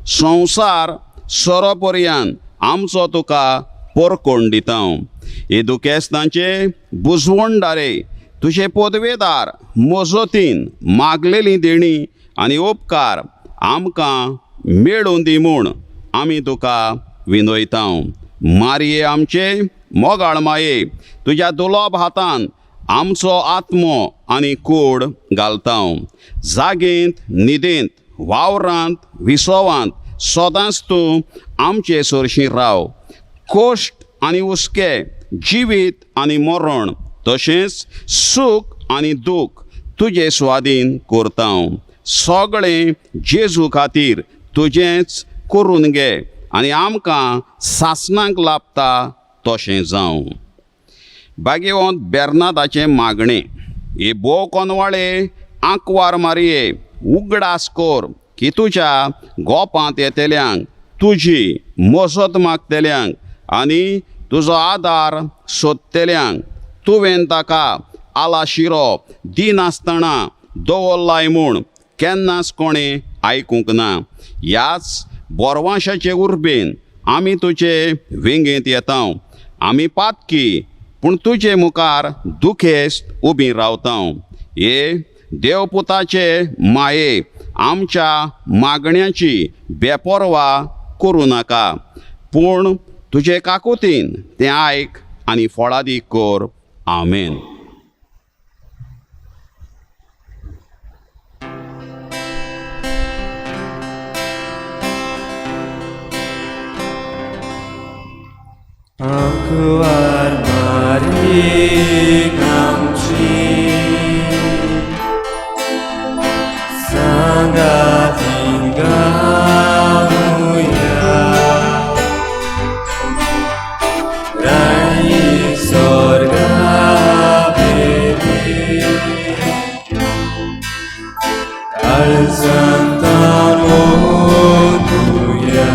संवसार सोरोपर्यंत आमचो तुका परकोण दिता. हे दुखेस्तांचे बुजवणदारे तुजे पदवेदार मजतीन मागलेली देणी आनी उपकार आमकां मेळून दी म्हूण आमी तुका विनयता. मारये आमचे मोगाळ माये तुज्या दुलोब हातान आमचो आत्मो आनी कूड घालतां जागेंत न्हिदेंत वावरांत विसवांत सदांच तूं आमचे सरशीं राव कोश्ट आनी हुस्के जिवीत आनी मरण तशेंच सूख आनी दूख तुजे स्वाधीन करता सगळें जेजू खातीर तुजेंच करून घे आनी आमकां सासणांक लाभता तशें जावं भाग्यवंत बेर्नादाचें मागणें हे भोव कोनवाळे आंकवार मारये उगडास कोर की तुज्या गोपांत येतेल्यांक तुजी मजत मागतेल्यांक आनी तुजो आदार सोदतेल्यांक तुवें ताका आला शिरो दिनासतना दवरलाय म्हूण केन्नाच कोणें आयकूंक ना ह्याच बोरवांशाचे उर्बेन आमी तुजे वेंगेंत येता आमी पातकी पूण तुजे मुखार दुखेस्त उबीं रावता हे देवपुताचे माये आमच्या मागण्यांची बेपरवा करूं नाका पूण तुजे काकुतीन तें आयक आनी फळादी कोर आमेन. आंकवार मारीक आमची सांगात गावया राणी स्वर्गा बेबी काळजांतान ओतुया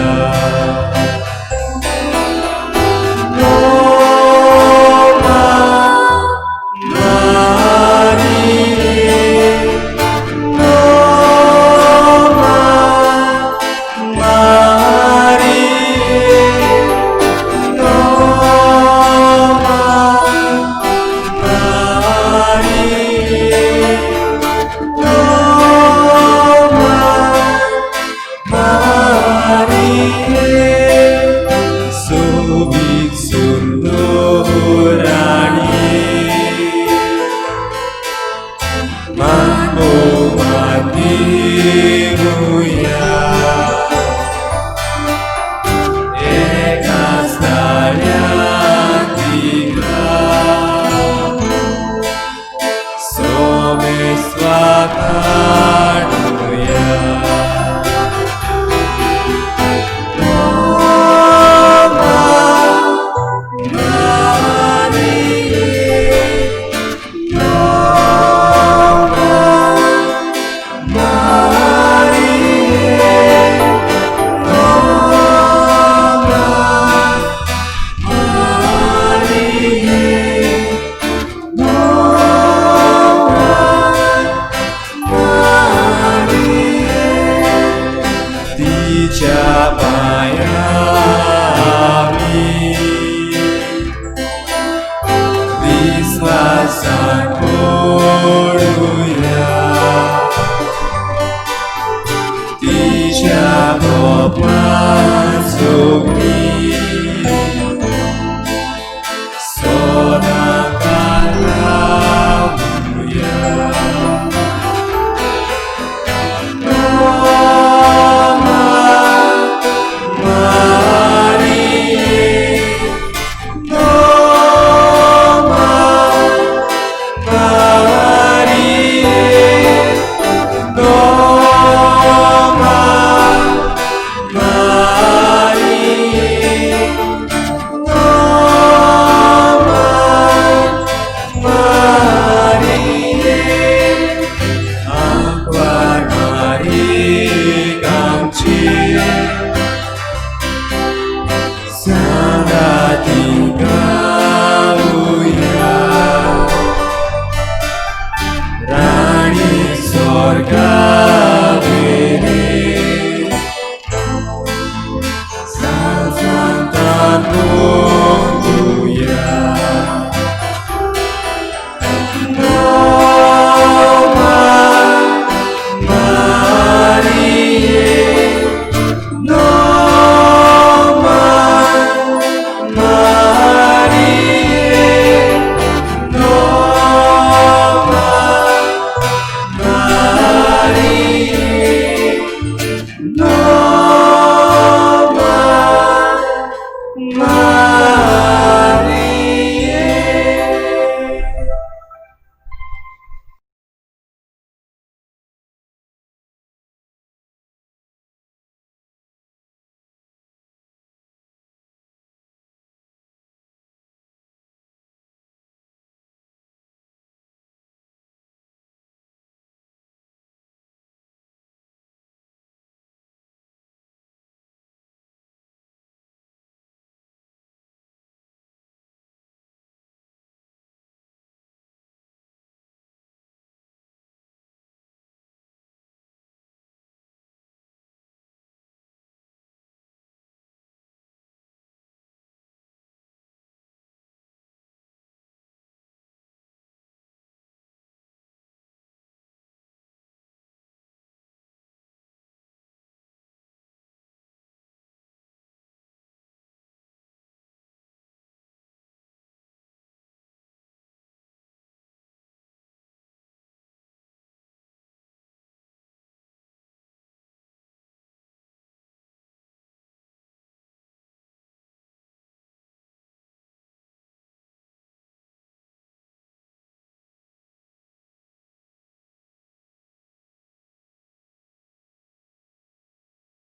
आनी